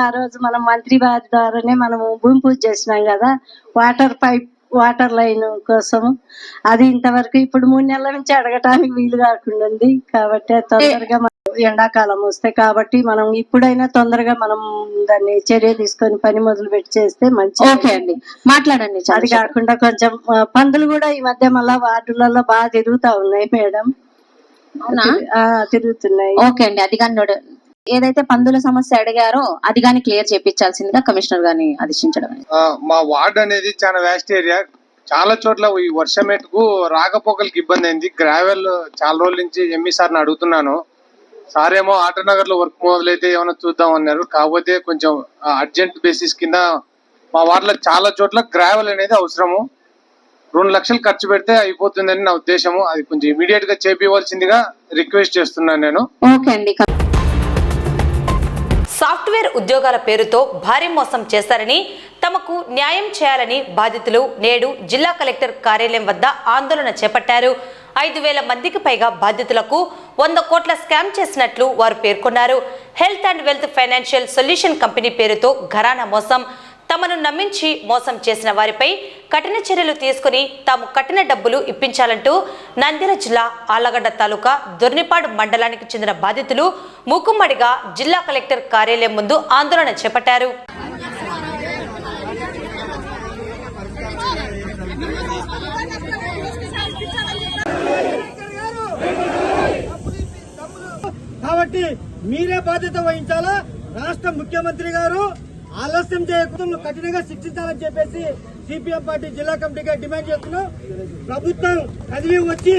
ఆ రోజు మనం మంత్రి వారి ద్వారానే మనము భూమి పూజ చేసినాం కదా వాటర్ లైన్ కోసం. అది ఇంతవరకు ఇప్పుడు 3 నెలల నుంచి అడగటానికి వీలు కాకుండా ఉంది కాబట్టి తొందరగా ఎండాకాలం వస్తాయి కాబట్టి మనం ఇప్పుడైనా తొందరగా మనం దాన్ని చర్య తీసుకొని పని మొదలు పెట్టి చేస్తే మంచి. ఓకే అండి, మాట్లాడండి. అది కాకుండా కొంచెం పందులు కూడా ఈ మధ్య మళ్ళా వార్డులలో బాగా తిరుగుతా ఉన్నాయి మేడం. తిరుగుతున్నాయి. ఓకే అండి, అది కానీ ఏదైతే పందుల సమస్య అడిగారో అది కానీ క్లియర్ చేయించాల్సిందిగా కమిషనర్ గారిని ఆదేశించడం. మా వార్డ్ అనేది చాలా వ్యాస్ట్ ఏరియా. చాలా చోట్ల ఈ వర్షమేటుకు రాకపోకలకి ఇబ్బంది అయింది. గ్రావెల్ చాలా రోజుల నుంచి ఎంఈ సార్ని అడుగుతున్నాను. సార్ ఏమో ఆటోనగర్ లో వర్క్ మొదలైతే ఏమైనా చూద్దాం అన్నారు. కాకపోతే కొంచెం అర్జెంట్ బేసిస్ కింద మా వార్డులో చాలా చోట్ల గ్రావెల్ అనేది అవసరము. 2 లక్షలు ఖర్చు పెడితే అయిపోతుందని నా ఉద్దేశము. అది కొంచెం ఇమీడియట్ గా చేపివ్వాల్సిందిగా రిక్వెస్ట్ చేస్తున్నాను నేను. ఓకే అండి. సాఫ్ట్వేర్ ఉద్యోగాల పేరుతో భారీ మోసం చేశారని, తమకు న్యాయం చేయాలని బాధితులు నేడు జిల్లా కలెక్టర్ కార్యాలయం వద్ద ఆందోళన చేపట్టారు. 5,000 మందికి పైగా బాధితులకు 100 కోట్ల స్కామ్ చేసినట్లు వారు పేర్కొన్నారు. Health and wealth financial solution company పేరుతో ఘరానా మోసం. తమను నమ్మించి మోసం చేసిన వారిపై కఠిన చర్యలు తీసుకుని తాము కట్టిన డబ్బులు ఇప్పించాలంటూ నంద్యాల జిల్లా ఆళ్లగడ్డ తాలూకా దొర్నిపాడు మండలానికి చెందిన బాధితులు మూకుమ్మడిగా జిల్లా కలెక్టర్ కార్యాలయం ముందు ఆందోళన చేపట్టారు. కాబట్టి మీరే బాధ్యత వహించాలా. రాష్ట్ర ముఖ్యమంత్రి గారు ఆలస్యం చేయకుండా కఠినంగా శిక్షించాలని చెప్పేసి సిపిఎం పార్టీ జిల్లా కమిటీగా డిమాండ్ చేస్తున్నాం. ప్రభుత్వం కదిలి వచ్చి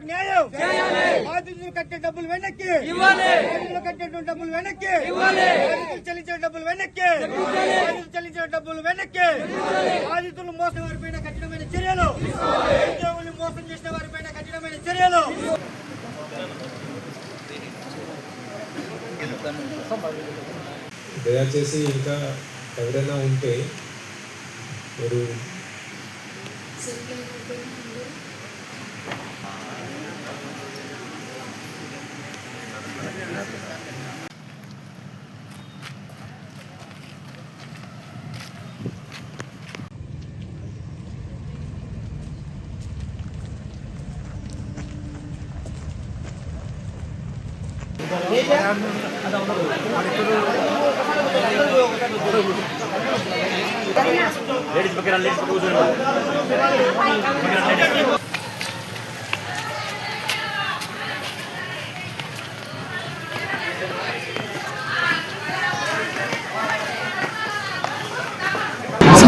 న్యాయం బాధితులు కట్టే డబ్బులు వెనక్కి కట్టే డబ్బులు వెనక్కి చెల్లించిన డబ్బులు వెనక్కి చెల్లించిన డబ్బులు వెనక్కి బాధితులు మోసం వారిపైన కఠినమైన చర్యలు, ఉద్యోగులు మోసం చేసిన వారిపైన కఠినమైన చర్యలు. దయచేసి ఇంకా ఎవరైనా ఉంటే మీరు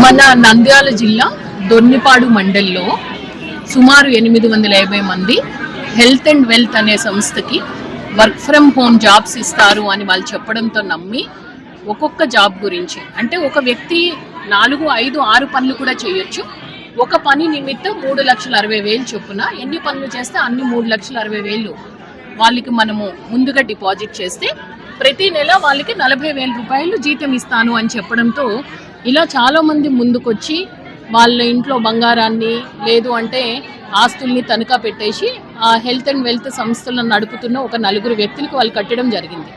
మన నంద్యాల జిల్లా దొర్నిపాడు మండల్లో సుమారు 850 మంది హెల్త్ అండ్ వెల్త్ అనే సంస్థకి వర్క్ ఫ్రమ్ హోమ్ జాబ్స్ ఇస్తారు అని వాళ్ళు చెప్పడంతో నమ్మి ఒక్కొక్క జాబ్ గురించి, అంటే ఒక వ్యక్తి 4, 5, 6 పనులు కూడా చేయొచ్చు. ఒక పని నిమిత్తం 3,60,000 చొప్పున ఎన్ని పనులు చేస్తే అన్ని 3,60,000 వాళ్ళకి మనము ముందుగా డిపాజిట్ చేస్తే ప్రతి నెల వాళ్ళకి 40,000 రూపాయలు జీతం ఇస్తాను అని చెప్పడంతో ఇలా చాలామంది ముందుకొచ్చి వాళ్ళ ఇంట్లో బంగారాన్ని లేదు అంటే ఆస్తుల్ని తనఖా పెట్టేసి ఆ హెల్త్ అండ్ వెల్త్ సంస్థలను నడుపుతున్న ఒక 4 వ్యక్తులకు వాళ్ళు కట్టడం జరిగింది.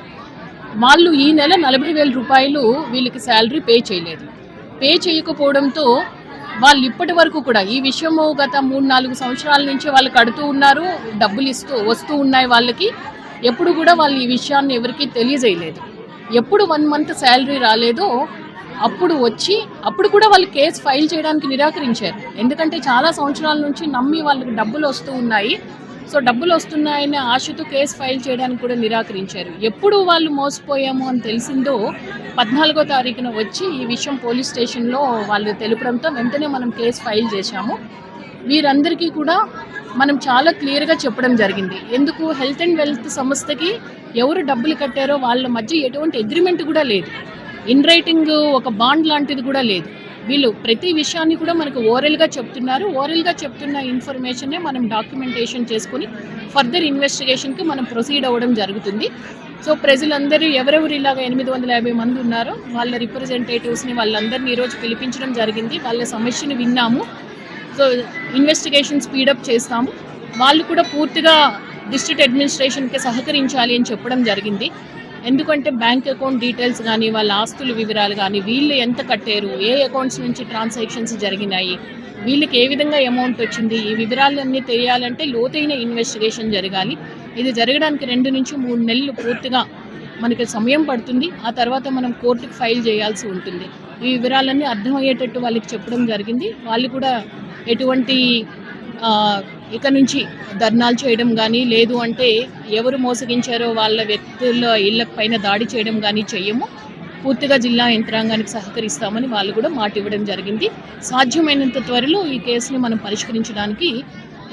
వాళ్ళు ఈ నెల 40,000 రూపాయలు వీళ్ళకి శాలరీ పే చేయలేదు. పే చేయకపోవడంతో వాళ్ళు ఇప్పటి వరకు కూడా ఈ విషయము గత 3-4 సంవత్సరాల నుంచి వాళ్ళు కడుతూ ఉన్నారు, డబ్బులు వస్తూ ఉన్నాయి వాళ్ళకి. ఎప్పుడు కూడా వాళ్ళు ఈ విషయాన్ని ఎవరికీ తెలియజేయలేదు. ఎప్పుడు 1 మంత్ శాలరీ రాలేదో అప్పుడు కూడా వాళ్ళు కేసు ఫైల్ చేయడానికి నిరాకరించారు. ఎందుకంటే చాలా సంవత్సరాల నుంచి నమ్మి వాళ్ళకి డబ్బులు వస్తూ ఉన్నాయి. సో డబ్బులు వస్తున్నాయనే ఆశతో కేసు ఫైల్ చేయడానికి కూడా నిరాకరించారు. ఎప్పుడు వాళ్ళు మోసపోయాము అని తెలిసిందో 14వ తారీఖున వచ్చి ఈ విషయం పోలీస్ స్టేషన్లో వాళ్ళు తెలుపడంతో వెంటనే మనం కేసు ఫైల్ చేశాము. వీరందరికీ కూడా మనం చాలా క్లియర్గా చెప్పడం జరిగింది. ఎందుకు హెల్త్ అండ్ వెల్త్ సంస్థకి ఎవరు డబ్బులు కట్టారో వాళ్ళ మధ్య ఎటువంటి అగ్రిమెంట్ కూడా లేదు. ఇన్ రైటింగ్ ఒక బాండ్ లాంటిది కూడా లేదు. వీళ్ళు ప్రతి విషయాన్ని కూడా మనకు ఓరల్గా చెప్తున్నారు. ఓరల్గా చెప్తున్న ఇన్ఫర్మేషన్నే మనం డాక్యుమెంటేషన్ చేసుకొని ఫర్దర్ ఇన్వెస్టిగేషన్కి మనం ప్రొసీడ్ అవ్వడం జరుగుతుంది. సో ప్రజలందరూ ఎవరెవరు ఇలాగ 850 మంది ఉన్నారో వాళ్ళ రిప్రజెంటేటివ్స్ని వాళ్ళందరినీ ఈరోజు పిలిపించడం జరిగింది. వాళ్ళ సమస్యను విన్నాము. సో ఇన్వెస్టిగేషన్ స్పీడప్ చేస్తాము. వాళ్ళు కూడా పూర్తిగా డిస్ట్రిక్ట్ అడ్మినిస్ట్రేషన్కి సహకరించాలి అని చెప్పడం జరిగింది. ఎందుకంటే బ్యాంక్ అకౌంట్ డీటెయిల్స్ కానీ వాళ్ళ ఆస్తుల వివరాలు కానీ వీళ్ళు ఎంత కట్టారు, ఏ అకౌంట్స్ నుంచి ట్రాన్సాక్షన్స్ జరిగినాయి, వీళ్ళకి ఏ విధంగా అమౌంట్ వచ్చింది, ఈ వివరాలన్నీ తెలియాలంటే లోతైన ఇన్వెస్టిగేషన్ జరగాలి. ఇది జరగడానికి 2 నుంచి 3 నెలలు పూర్తిగా మనకి సమయం పడుతుంది. ఆ తర్వాత మనం కోర్టుకు ఫైల్ చేయాల్సి ఉంటుంది. ఈ వివరాలన్నీ అర్థమయ్యేటట్టు వాళ్ళకి చెప్పడం జరిగింది. వాళ్ళు కూడా ఎటువంటి ఇక నుంచి ధర్నాలు చేయడం కానీ లేదు అంటే ఎవరు మోసగించారో వాళ్ళ వ్యక్తుల ఇళ్ల పైన దాడి చేయడం కానీ చెయ్యము. పూర్తిగా జిల్లా యంత్రాంగానికి సహకరిస్తామని వాళ్ళు కూడా మాట ఇవ్వడం జరిగింది. సాధ్యమైనంత త్వరలో ఈ కేసుని మనం పరిష్కరించడానికి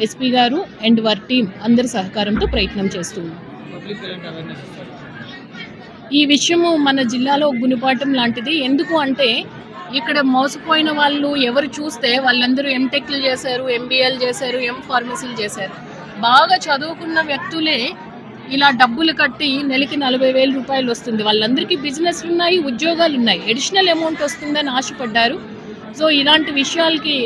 ఎస్పీ గారు అండ్ వారి టీం అందరి సహకారంతో ప్రయత్నం చేస్తున్నాం. ఈ విషయము మన జిల్లాలో గుణపాఠం లాంటిది. ఎందుకు అంటే ఇక్కడ మోసపోయిన వాళ్ళు ఎవరు చూస్తే వాళ్ళందరూ ఎంటెక్లు చేశారు, ఎంబీఏలు చేశారు, ఫార్మసీలు చేశారు. బాగా చదువుకున్న వ్యక్తులే ఇలా డబ్బులు కట్టి నెలకి 40,000 రూపాయలు వస్తుంది. వాళ్ళందరికీ బిజినెస్లు ఉన్నాయి, ఉద్యోగాలు ఉన్నాయి, అడిషనల్ అమౌంట్ వస్తుందని ఆశపడ్డారు. సో ఇలాంటి విషయాలకి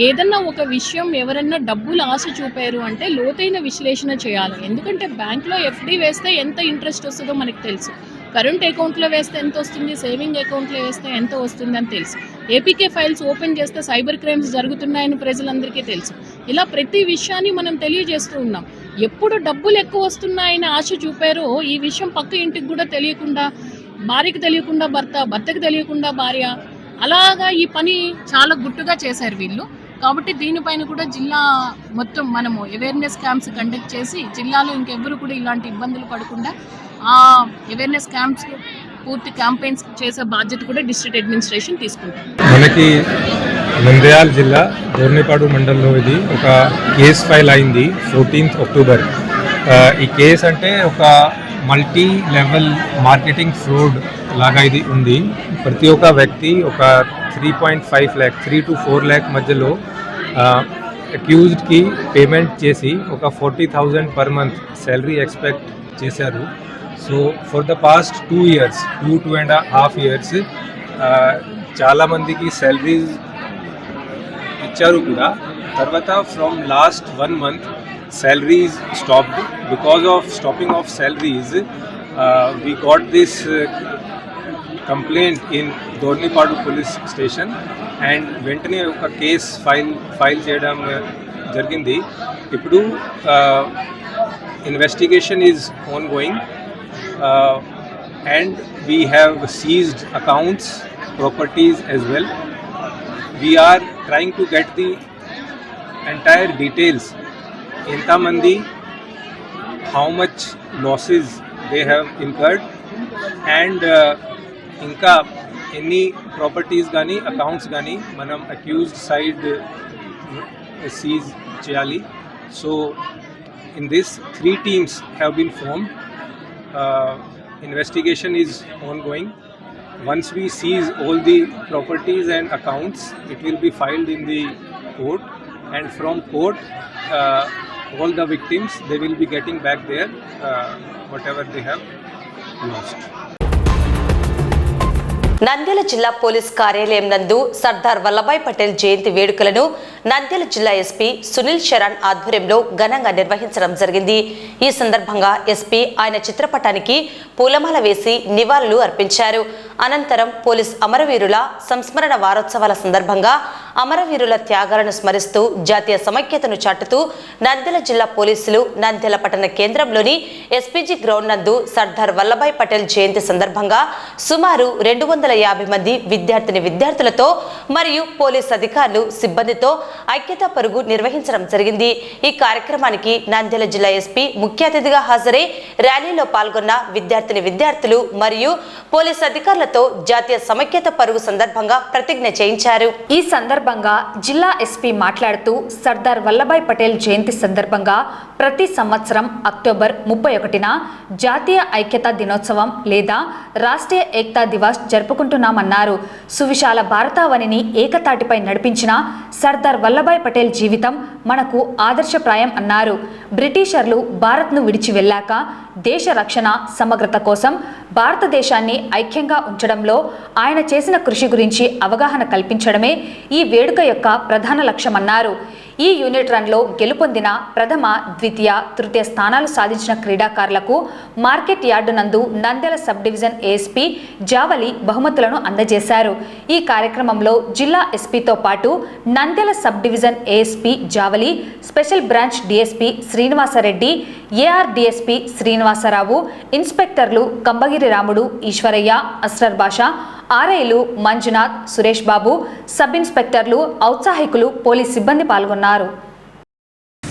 ఏదన్నా ఒక విషయం ఎవరన్నా డబ్బులు ఆశ చూపారు అంటే లోతైన విశ్లేషణ చేయాలి. ఎందుకంటే బ్యాంక్లో ఎఫ్డి వేస్తే ఎంత ఇంట్రెస్ట్ వస్తుందో మనకు తెలుసు, కరెంట్ అకౌంట్లో వేస్తే ఎంత వస్తుంది, సేవింగ్ అకౌంట్లో వేస్తే ఎంత వస్తుంది అని తెలుసు. ఏపీకే ఫైల్స్ ఓపెన్ చేస్తే సైబర్ క్రైమ్స్ జరుగుతున్నాయని ప్రజలందరికీ తెలుసు. ఇలా ప్రతి విషయాన్ని మనం తెలియజేస్తూ ఉన్నాం. ఎప్పుడు డబ్బులు ఎక్కువ వస్తున్నాయని ఆశ చూపారో ఈ విషయం పక్క ఇంటికి కూడా తెలియకుండా, భార్యకి తెలియకుండా భర్త, భర్తకి తెలియకుండా భార్య, అలాగా ఈ పని చాలా గుట్టుగా చేశారు వీళ్ళు. కాబట్టి దీనిపైన కూడా జిల్లా మొత్తం మనము అవేర్నెస్ క్యాంప్స్ కండక్ట్ చేసి జిల్లాలో ఇంకెవ్వరు కూడా ఇలాంటి ఇబ్బందులు పడకుండా ఆ అవేర్నెస్ క్యాంప్స్ పూర్తి క్యాంపెయిన్స్ చేసే బాధ్యత కూడా డిస్ట్రిక్ట్ అడ్మినిస్ట్రేషన్ తీసుకుంటాం. మనకి నంద్యాల జిల్లా దోర్నిపాడు మండలంలో ఇది ఒక కేసు ఫైల్ అయింది 14th అక్టోబర్. ఈ కేసు అంటే ఒక మల్టీ లెవెల్ మార్కెటింగ్ ఫ్రాడ్ లాగా ఇది ఉంది. ప్రతి ఒక్క వ్యక్తి ఒక 3.5 lakh 3 to 4 lakh మధ్యలో అక్యూజ్డ్కి పేమెంట్ చేసి ఒక 40,000 పర్ మంత్ శాలరీ ఎక్స్పెక్ట్ చేశారు. So for the past 2.5 years చాలామందికి శాలరీస్ ఇచ్చారు కూడా. తర్వాత from last 1 month salaries stopped. Because of stopping of salaries, we got this complaint in Dornipadu police station and వెంటనే ఒక కేస్ ఫైల్ చేయడం జరిగింది. ఇప్పుడు investigation is on going and we have seized accounts, properties as well. We are trying to get the entire details. ఎంతమంది, how much losses they have incurred and ఇంకా ఎన్ని properties కానీ accounts కానీ మనం accused side seize చేయాలి. So in this 3 teams have been formed. Investigation is ongoing. Once we seize all the properties and accounts, it will be filed in the court, and from court all the victims, they will be getting back their whatever they have lost. Nandyal జిల్లా police కార్యాలయం నందు సర్దార్ వల్లభాయ్ పటేల్ జయంతి వేడుకలను నంద్యాల జిల్లా SP Sunil Sharan ఆధ్వర్యంలో ఘనంగా నిర్వహించడం జరిగింది. ఈ సందర్భంగా ఎస్పీ ఆయన చిత్రపటానికి పూలమాల వేసి నివాళులు అర్పించారు. అనంతరం పోలీస్ అమరవీరుల సంస్మరణ వారోత్సవాల సందర్భంగా అమరవీరుల త్యాగాలను స్మరిస్తూ జాతీయ సమైక్యతను చాటుతూ నంద్యాల జిల్లా పోలీసులు నంద్యాల పట్టణ కేంద్రంలోని ఎస్పీజీ గ్రౌండ్ నందు సర్దార్ వల్లభాయ్ పటేల్ జయంతి సందర్భంగా సుమారు 250 మంది విద్యార్థులతో మరియు పోలీస్ అధికారులు సిబ్బందితో ఐక్యతా పరుగు నిర్వహించడం జరిగింది. ఈ కార్యక్రమానికి నంద్యాల జిల్లా ఎస్పీ ముఖ్య అతిథిగా హాజరై ర్యాలీలో పాల్గొన్న విద్యార్థులు మరియు పోలీస్ అధికారులతో జాతీయ సమైక్యత పరుగు సందర్భంగా ప్రతిజ్ఞ చేయించారు. ఈ సందర్భంగా జిల్లా ఎస్పీ మాట్లాడుతూ సర్దార్ వల్లభాయ్ పటేల్ జయంతి సందర్భంగా ప్రతి సంవత్సరం అక్టోబర్ 31న జాతీయ ఐక్యతా దినోత్సవం లేదా రాష్ట్రీయ ఏకతా దివస్ జరుపుకుంటున్నామన్నారు. సువిశాల భారతావనిని ఏకతాటిపై నడిపించిన సర్దార్ వల్లభాయ్ పటేల్ జీవితం మనకు ఆదర్శప్రాయం అన్నారు. బ్రిటిషర్లు భారత్ను విడిచి వెళ్ళాక దేశ రక్షణ సమగ్రత కోసం భారతదేశాన్ని ఐక్యంగా ఉంచడంలో ఆయన చేసిన కృషి గురించి అవగాహన కల్పించడమే ఈ వేడుక యొక్క ప్రధాన లక్ష్యమన్నారు. ఈ యూనిట్ రన్లో గెలుపొందిన ప్రథమ, ద్వితీయ, తృతీయ స్థానాలు సాధించిన క్రీడాకారులకు మార్కెట్ యార్డు నందు Nandyal sub division ASP Javali బహుమతులను అందజేశారు. ఈ కార్యక్రమంలో జిల్లా ఎస్పీతో పాటు Nandyal sub division ASP Javali, special branch DSP Srinivasa Reddy, AR DSP Srinivasa Rao, ఇన్స్పెక్టర్లు కంబగిరి రాముడు, ఈశ్వరయ్య, అస్రర్ బాషా, ఆర్ఐలు మంజునాథ్, సురేష్ బాబు, సబ్ ఇన్స్పెక్టర్లు, ఔత్సాహికులు, పోలీస్ సిబ్బంది పాల్గొన్నారు.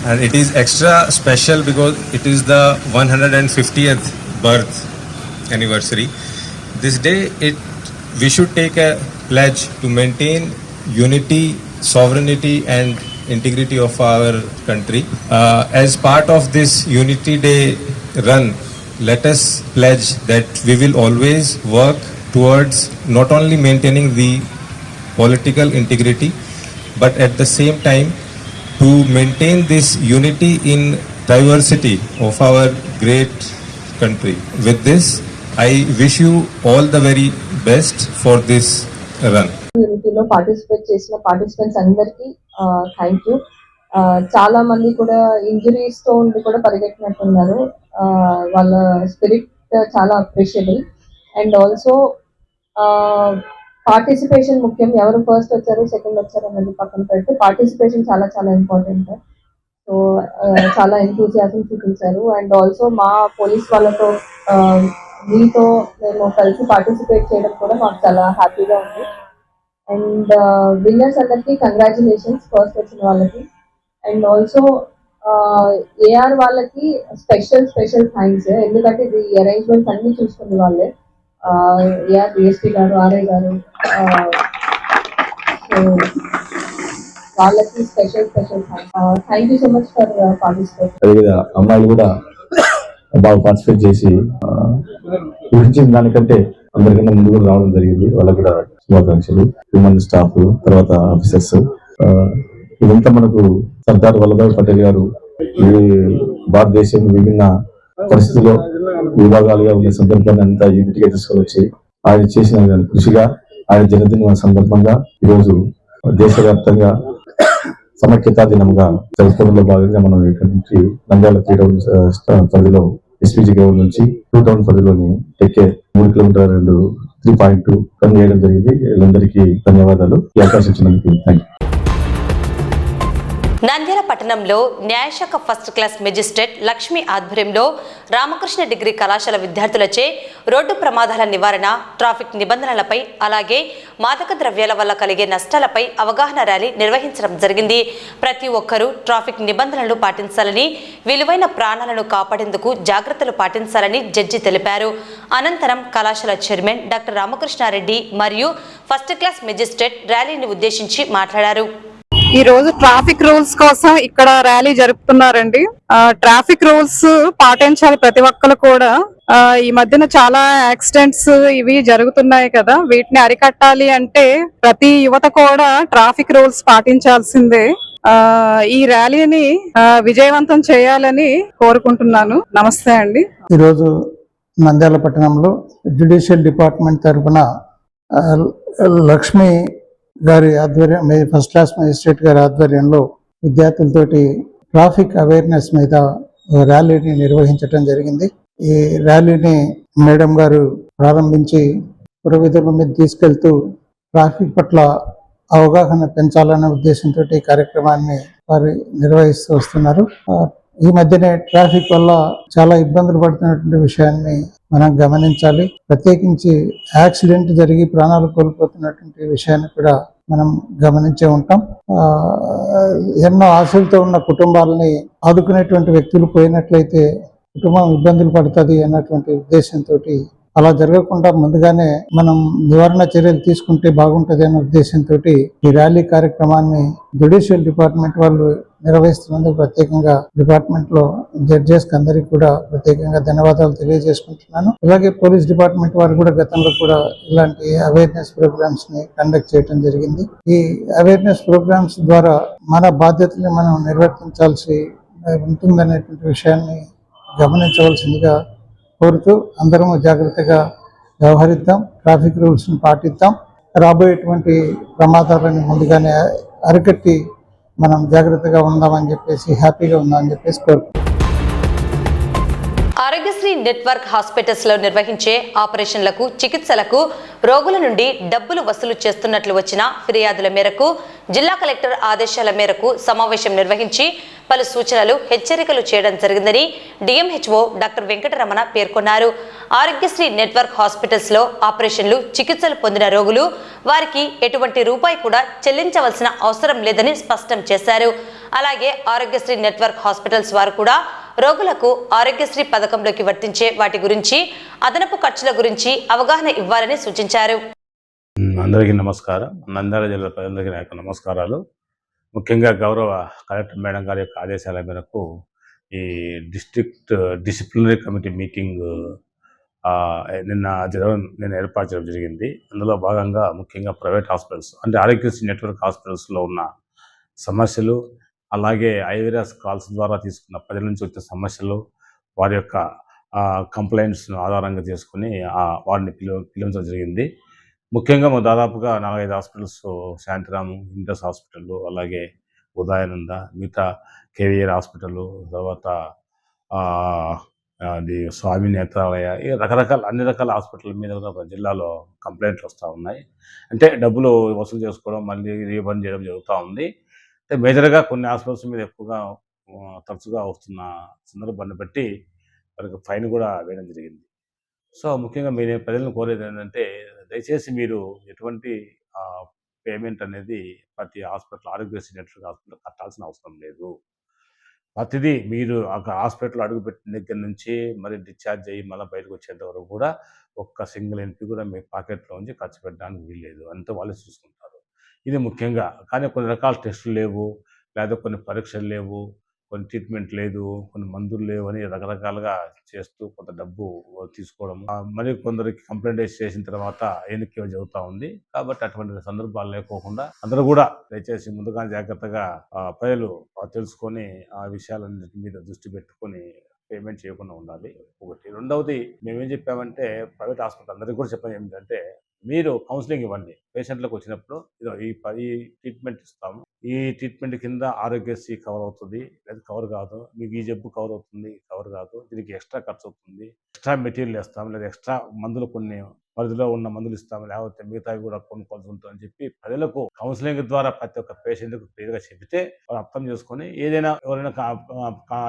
And it is extra special because it is the 150th birth anniversary. This day we should take a pledge to maintain unity, sovereignty and integrity of our country. As part of this Unity Day run, let us pledge that we will always work towards not only maintaining the political integrity but at the same time to maintain this unity in diversity of our great country. With this, I wish you all the very best for this run. యూనిటీలో participate చేసిన participants అందరికీ thank you. చాలా మంది కూడా injuries తో ఉండి కూడా పరిగెట్టినట్టున్నారు. వాళ్ళ స్పిరిట్ చాలా అప్రిషియబుల్. అండ్ ఆల్సో పార్టిసిపేషన్ ముఖ్యం. ఎవరు ఫస్ట్ వచ్చారు, సెకండ్ వచ్చారు అన్నది పక్కన పెడితే పార్టిసిపేషన్ చాలా చాలా ఇంపార్టెంట్. సో చాలా ఎంతూజియాజం చూపించారు. అండ్ ఆల్సో మా పోలీస్ వాళ్ళతో మీతో మేము కలిసి పార్టిసిపేట్ చేయడం కూడా మాకు చాలా హ్యాపీగా ఉంది. అండ్ విన్నర్స్ అందరికీ కంగ్రాచులేషన్స్, ఫస్ట్ వచ్చిన వాళ్ళకి. అండ్ ఆల్సో ఏఆర్ వాళ్ళకి స్పెషల్ థ్యాంక్స్. ఎందుకంటే ఇది అరేంజ్మెంట్స్ అన్ని చూసుకుంది వాళ్ళే. ఏఆర్ డిఎస్పీ గారు, ఆర్ఐ గారు, సో వాళ్ళకి special thank you so much for participate. అమ్మాయిలు కూడా బాగా పార్టిసిపేట్ చేసి ఊహించిన దానికంటే అందరికన్నా ముందుకు రావడం జరిగింది. వాళ్ళకి కూడా శుభాకాంక్షలు. హ్యూమన్ స్టాఫ్, తర్వాత ఆఫీసర్స్, ఇదంతా మనకు సర్దార్ వల్లభాయ్ పటేల్ గారు ఈ భారతదేశం విభిన్న పరిస్థితుల్లో విభాగాలుగా ఉన్న సందర్భాన్ని అంతా యూనిట్గా తీసుకొని వచ్చి ఆయన చేసిన కృషిగా ఆయన జన్మదిన సందర్భంగా ఈరోజు దేశవ్యాప్తంగా సమైక్యతా దినంగా జరుపుకోవడంలో భాగంగా మనం ఇక్కడ నుంచి నంద్యాల 3 టౌన్ పరిధిలో ఎస్పీజీ గ్రౌండ్ నుంచి 2 టౌన్ పరిధిలోని టెక్కే 3 కిలోమీటర్ 3.2 రన్ చేయడం జరిగింది. వీళ్ళందరికీ ధన్యవాదాలు. ఈ అవకాశం ఇచ్చినందుకు థ్యాంక్ యూ. నంద్యాల పట్టణంలో న్యాయశాఖ ఫస్ట్ క్లాస్ మెజిస్ట్రేట్ లక్ష్మి ఆధ్వర్యంలో రామకృష్ణ డిగ్రీ కళాశాల విద్యార్థులచే రోడ్డు ప్రమాదాల నివారణ, ట్రాఫిక్ నిబంధనలపై అలాగే మాదక ద్రవ్యాల వల్ల కలిగే నష్టాలపై అవగాహన ర్యాలీ నిర్వహించడం జరిగింది. ప్రతి ఒక్కరూ ట్రాఫిక్ నిబంధనలు పాటించాలని, విలువైన ప్రాణాలను కాపాడేందుకు జాగ్రత్తలు పాటించాలని జడ్జి తెలిపారు. అనంతరం కళాశాల చైర్మన్ డాక్టర్ రామకృష్ణారెడ్డి మరియు ఫస్ట్ క్లాస్ మెజిస్ట్రేట్ ర్యాలీని ఉద్దేశించి మాట్లాడారు. ఈ రోజు ట్రాఫిక్ రూల్స్ కోసం ఇక్కడ ర్యాలీ జరుపుతున్నారండి. ట్రాఫిక్ రూల్స్ పాటించాలి ప్రతి ఒక్కరు కూడా. ఈ మధ్యన చాలా యాక్సిడెంట్స్ ఇవి జరుగుతున్నాయి కదా, వీటిని అరికట్టాలి అంటే ప్రతి యువత కూడా ట్రాఫిక్ రూల్స్ పాటించాల్సిందే. ఈ ర్యాలీని విజయవంతం చేయాలని కోరుకుంటున్నాను. నమస్తే అండి. ఈరోజు నంద్యాల పట్టణంలో జ్యుడిషియల్ డిపార్ట్మెంట్ తరఫున లక్ష్మి గారి ఆధ్వర్యం, ఫస్ట్ క్లాస్ మేజిస్ట్రేట్ గారి ఆధ్వర్యంలో విద్యార్థులతోటి ట్రాఫిక్ అవేర్నెస్ మీద ర్యాలీని నిర్వహించడం జరిగింది. ఈ ర్యాలీని మేడం గారు ప్రారంభించి పురవిధుల మీద తీసుకెళ్తూ ట్రాఫిక్ పట్ల అవగాహన పెంచాలనే ఉద్దేశంతో ఈ కార్యక్రమాన్ని వారు నిర్వహిస్తూ వస్తున్నారు. ఈ మధ్యనే ట్రాఫిక్ వల్ల చాలా ఇబ్బందులు పడుతున్నటువంటి విషయాన్ని మనం గమనించాలి. ప్రత్యేకించి యాక్సిడెంట్ జరిగి ప్రాణాలు కోల్పోతున్నటువంటి విషయాన్ని కూడా మనం గమనించే ఉంటాం. ఎన్నో ఆశలతో ఉన్న కుటుంబాలని ఆదుకునేటువంటి వ్యక్తులు పోయినట్లయితే కుటుంబం ఇబ్బందులు పడుతుంది అన్నటువంటి ఉద్దేశంతో అలా జరగకుండా ముందుగానే మనం నివారణ చర్యలు తీసుకుంటే బాగుంటుంది అనే ఉద్దేశంతో ఈ ర్యాలీ కార్యక్రమాన్ని జ్యుడిషియల్ డిపార్ట్మెంట్ వాళ్ళు నిర్వహిస్తున్నందుకు ప్రత్యేకంగా డిపార్ట్మెంట్ లో జడ్జెస్ అందరికీ కూడా ప్రత్యేకంగా ధన్యవాదాలు తెలియజేసుకుంటున్నాను. అలాగే పోలీస్ డిపార్ట్మెంట్ వారు కూడా గతంలో కూడా ఇలాంటి అవేర్నెస్ ప్రోగ్రామ్స్ ని కండక్ట్ చేయడం జరిగింది. ఈ అవేర్నెస్ ప్రోగ్రామ్స్ ద్వారా మన బాధ్యతని మనం నిర్వర్తించాల్సి ఉంటుందనేటువంటి విషయాన్ని గమనించవలసిందిగా కోరుతూ అందరము జాగ్రత్తగా వ్యవహరిద్దాం, ట్రాఫిక్ రూల్స్ని పాటిద్దాం, రాబోయేటువంటి ప్రమాదాలను ముందుగానే అరికట్టి మనం జాగ్రత్తగా ఉందామని చెప్పేసి, హ్యాపీగా ఉందామని చెప్పేసి కోరుకుంటున్నాం. ఆరోగ్యశ్రీ నెట్వర్క్ హాస్పిటల్స్లో నిర్వహించే ఆపరేషన్లకు, చికిత్సలకు రోగుల నుండి డబ్బులు వసూలు చేస్తున్నట్లు వచ్చిన ఫిర్యాదుల మేరకు జిల్లా కలెక్టర్ ఆదేశాల మేరకు సమావేశం నిర్వహించి పలు సూచనలు, హెచ్చరికలు చేయడం జరిగిందని డిఎంహెచ్ఓ డాక్టర్ వెంకటరమణ పేర్కొన్నారు. ఆరోగ్యశ్రీ నెట్వర్క్ హాస్పిటల్స్లో ఆపరేషన్లు, చికిత్సలు పొందిన రోగులు వారికి ఎటువంటి రూపాయి కూడా చెల్లించవలసిన అవసరం లేదని స్పష్టం చేశారు. అలాగే ఆరోగ్యశ్రీ నెట్వర్క్ హాస్పిటల్స్ వారు కూడా రోగులకు ఆరోగ్యశ్రీ పథకంలోకి వర్తించే వాటి గురించి, అదనపు ఖర్చుల గురించి అవగాహన ఇవ్వాలని సూచించారు. అందరికీ నమస్కారం. నంద్యాల జిల్లా ప్రజలందరికీ నా యొక్క నమస్కారాలు. ముఖ్యంగా గౌరవ కలెక్టర్ మేడం గారి యొక్క ఆదేశాల మేరకు ఈ డిస్ట్రిక్ట్ డిసిప్లినరీ కమిటీ మీటింగ్ నిన్న ఏర్పాటు చేయడం జరిగింది. అందులో భాగంగా ముఖ్యంగా ప్రైవేట్ హాస్పిటల్స్ అంటే ఆరోగ్యశ్రీ నెట్వర్క్ హాస్పిటల్స్లో ఉన్న సమస్యలు, అలాగే ఐవీఆర్ఎస్ కాల్స్ ద్వారా తీసుకున్న ప్రజల నుంచి వచ్చే సమస్యలు, వారి యొక్క కంప్లైంట్స్ను ఆధారంగా చేసుకుని వారిని పిలిపించడం జరిగింది. ముఖ్యంగా దాదాపుగా 4-5 హాస్పిటల్స్, శాంతిరాము, ఇంటస్ హాస్పిటల్, అలాగే ఉదయానంద, మిగతా కేవీఆర్ హాస్పిటల్, తర్వాత అది స్వామి నేత్రాలయ, అన్ని రకాల హాస్పిటల్ మీద జిల్లాలో కంప్లైంట్లు వస్తూ ఉన్నాయి. అంటే డబ్బులు వసూలు చేసుకోవడం, మళ్ళీ రీఫండ్ చేయడం జరుగుతూ ఉంది. అంటే మేజర్గా కొన్ని హాస్పిటల్స్ మీద ఎక్కువగా తరచుగా వస్తున్న సందర్భాన్ని బట్టి వారికి ఫైన్ కూడా వేయడం జరిగింది. సో ముఖ్యంగా మీరు ప్రజలను కోరేది ఏంటంటే, దయచేసి మీరు ఎటువంటి పేమెంట్ అనేది ప్రతి హాస్పిటల్, ఆరోగ్యశ్రీ నెట్వర్క్ హాస్పిటల్ కట్టాల్సిన అవసరం లేదు. ప్రతిదీ మీరు హాస్పిటల్ అడుగుపెట్టిన దగ్గర నుంచి మరి డిశ్చార్జ్ అయ్యి మళ్ళీ బయటకు వచ్చేంత వరకు కూడా ఒక్క సింగిల్ ఎంపీ కూడా మీ పాకెట్లో నుంచి ఖర్చు పెట్టడానికి వీల్లేదు. అంతా వాళ్ళే చూసుకుంటారు. ఇది ముఖ్యంగా. కానీ కొన్ని రకాల టెస్టులు లేవు, లేదా కొన్ని పరీక్షలు లేవు, కొన్ని ట్రీట్మెంట్ లేదు, కొన్ని మందులు లేవు అని రకరకాలుగా చేస్తూ కొంత డబ్బు తీసుకోవడం, మరి కొందరికి కంప్లైంట్ చేసిన తర్వాత ఎన్నిక జరుగుతూ ఉంది. కాబట్టి అటువంటి సందర్భాలు లేకోకుండా అందరూ కూడా దయచేసి ముందుగా జాగ్రత్తగా ప్రజలు తెలుసుకొని ఆ విషయాలన్నిటి మీద దృష్టి పెట్టుకొని పేమెంట్ చేయకుండా ఉండాలి. ఒకటి. రెండవది, మేమేం చెప్పామంటే ప్రైవేట్ హాస్పిటల్ అందరికీ కూడా చెప్పేది ఏమిటంటే, మీరు కౌన్సిలింగ్ ఇవ్వండి. పేషెంట్లకు వచ్చినప్పుడు ఈ ట్రీట్మెంట్ ఇస్తాము, ఈ ట్రీట్మెంట్ కింద ఆరోగ్యశ్రీ కవర్ అవుతుంది, లేదా కవర్ కాదు, మీకు ఈ జబ్బు కవర్ అవుతుంది, కవర్ కాదు, దీనికి ఎక్స్ట్రా ఖర్చు అవుతుంది, ఎక్స్ట్రా మెటీరియల్ ఇస్తాం, లేదా ఎక్స్ట్రా మందులు కొన్ని పరిధిలో ఉన్న మందులు ఇస్తాము, లేకపోతే మిగతావి కూడా కొనుక్కోవాల్సి ఉంటుందని చెప్పి ప్రజలకు కౌన్సిలింగ్ ద్వారా ప్రతి ఒక్క పేషెంట్కు క్లియర్గా చెబితే వాళ్ళు అర్థం చేసుకొని ఏదైనా ఎవరైనా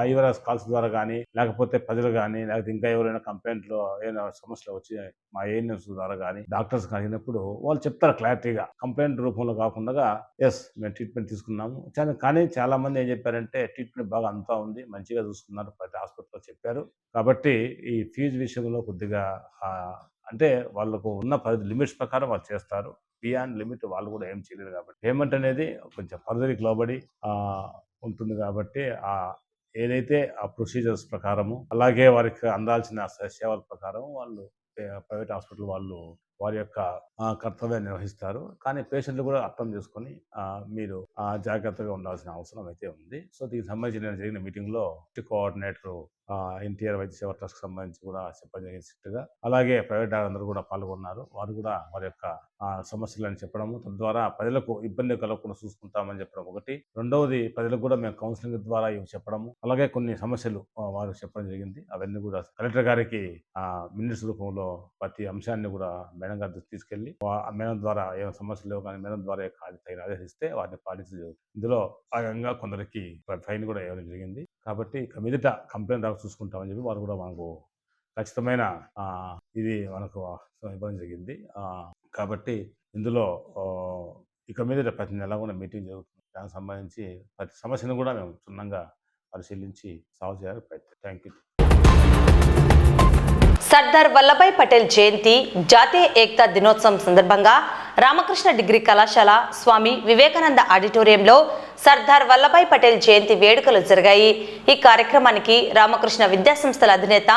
ఐవీఆర్ఎస్ కాల్స్ ద్వారా కానీ, లేకపోతే ప్రజలు కానీ, లేకపోతే ఇంకా ఎవరైనా కంప్లైంట్లో ఏదైనా సమస్యలు వచ్చి మా ఏఎన్ఎంస్ ద్వారా కానీ డాక్టర్స్ కలిగినప్పుడు వాళ్ళు చెప్తారు క్లారిటీగా, కంప్లైంట్ రూపంలో కాకుండా ఎస్ మేము ట్రీట్మెంట్ తీసుకున్నాము. కానీ చాలా మంది ఏం చెప్పారంటే ట్రీట్మెంట్ బాగా అంతా ఉంది, మంచిగా చూసుకున్నారు, ప్రతి హాస్పిటల్లో చెప్పారు. కాబట్టి ఈ ఫీజు విషయంలో కొద్దిగా అంటే వాళ్ళకు ఉన్న పరిధి లిమిట్స్ ప్రకారం వాళ్ళు చేస్తారు. బియాండ్ లిమిట్ వాళ్ళు కూడా ఏం చేయలేరు. కాబట్టి పేమెంట్ అనేది కొంచెం పరిధికి లోబడి ఉంటుంది. కాబట్టి ఏదైతే ఆ ప్రొసీజర్స్ ప్రకారము, అలాగే వారికి అందాల్సిన సేవల ప్రకారం వాళ్ళు ప్రైవేట్ హాస్పిటల్ వాళ్ళు వారి యొక్క కర్తవ్యాన్ని నిర్వహిస్తారు. కానీ పేషెంట్లు కూడా అర్థం చేసుకొని మీరు జాగ్రత్తగా ఉండాల్సిన అవసరం అయితే ఉంది. సో దీనికి సంబంధించి జరిగిన మీటింగ్లో కోఆర్డినేటర్ ఎన్టీఆర్ వైద్య సేవ ట్రస్ట్ సంబంధించి కూడా చెప్పడం జరిగింది. అలాగే ప్రైవేట్ డాక్టర్ అందరూ కూడా పాల్గొన్నారు. వారు కూడా వారి యొక్క సమస్యలను చెప్పడము, తద్వారా ప్రజలకు ఇబ్బంది కలగకుండా చూసుకుంటామని చెప్పడం ఒకటి. రెండవది, ప్రజలకు కూడా మేము కౌన్సిలింగ్ ద్వారా ఇవి చెప్పడము, అలాగే కొన్ని సమస్యలు వారు చెప్పడం జరిగింది. అవన్నీ కూడా కలెక్టర్ గారికి మినిట్స్ రూపంలో ప్రతి అంశాన్ని కూడా మేడం గారి తీసుకెళ్లి మేడం ద్వారా ఏమైనా సమస్యలు లేవు కానీ మేడం ద్వారా తగిన ఆదేశిస్తే వాటిని పాటించలేదు. ఇందులో భాగంగా కొందరికి ఫైన్ కూడా ఇవ్వడం జరిగింది. కాబట్టి ఇక మీదట కంప్లైంట్ రాక చూసుకుంటామని చెప్పి వారు కూడా మనకు ఖచ్చితమైన ఇది మనకు ఇవ్వడం జరిగింది. కాబట్టి ఇందులో ఇక మీదట ప్రతి నెల కూడా మీటింగ్ జరుగుతుంది. దానికి సంబంధించి ప్రతి సమస్యను కూడా మేము క్షుణ్ణంగా పరిశీలించి సాల్వ్ చేయాలని ప్రయత్నం. Thank you. సర్దార్ వల్లభాయ్ పటేల్ జయంతి జాతీయ ఏకతా దినోత్సవం సందర్భంగా రామకృష్ణ డిగ్రీ కళాశాల స్వామి వివేకానంద ఆడిటోరియంలో సర్దార్ వల్లభాయ్ పటేల్ జయంతి వేడుకలు జరిగాయి. ఈ కార్యక్రమానికి రామకృష్ణ విద్యాసంస్థల అధినేత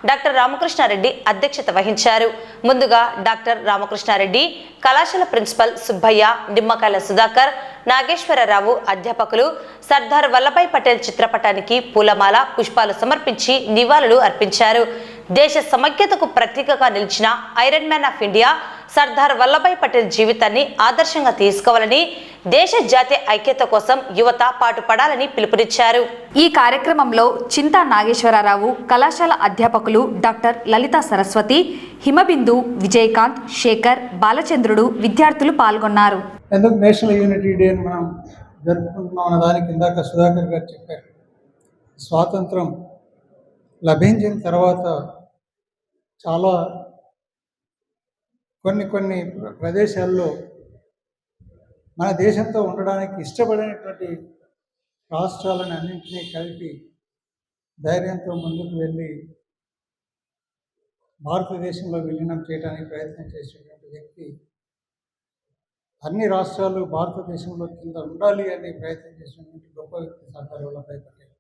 డాక్టర్ రామకృష్ణారెడ్డి అధ్యక్షత వహించారు. ముందుగా డాక్టర్ రామకృష్ణారెడ్డి, కళాశాల ప్రిన్సిపల్ సుబ్బయ్య, నిమ్మకాయల సుధాకర్, నాగేశ్వరరావు అధ్యాపకులు సర్దార్ వల్లభాయ్ పటేల్ చిత్రపటానికి పూలమాల, పుష్పాలు సమర్పించి నివాళులు అర్పించారు. దేశ సమైక్యతకు ప్రతీకగా నిలిచిన iron man of India Sardar Vallabhbhai Patel జీవితాన్ని ఆదర్శంగా తీసుకోవాలని, దేశ జాతీయ ఐక్యత కోసం యువత పాటుపడాలని పిలుపునిచ్చారు. ఈ కార్యక్రమంలో చింతా నాగేశ్వరరావు, కళాశాల అధ్యాపకులు డాక్టర్ లలితా సరస్వతి, హిమబిందు, విజయకాంత్, శేఖర్, బాలచంద్రుడు, విద్యార్థులు పాల్గొన్నారు. ఎందుకు నేషనల్ యూనిటీ డే అని మనం జరుపుకుంటున్నాం అన్న దానికి ఇందాక సుధాకర్ గారు చెప్పారు. స్వాతంత్రం లభించిన తర్వాత చాలా కొన్ని ప్రదేశాల్లో మన దేశంతో ఉండడానికి ఇష్టపడినటువంటి రాష్ట్రాలను అన్నింటినీ కలిపి ధైర్యంతో ముందుకు వెళ్ళి భారతదేశంలో విలీనం చేయడానికి ప్రయత్నం చేసేటువంటి వ్యక్తి, అన్ని రాష్ట్రాలు భారతదేశంలో కింద ఉండాలి అని ప్రయత్నం చేసినటువంటి గొప్ప వ్యక్తి సర్దార్ వల్లభాయ్ పటేల్.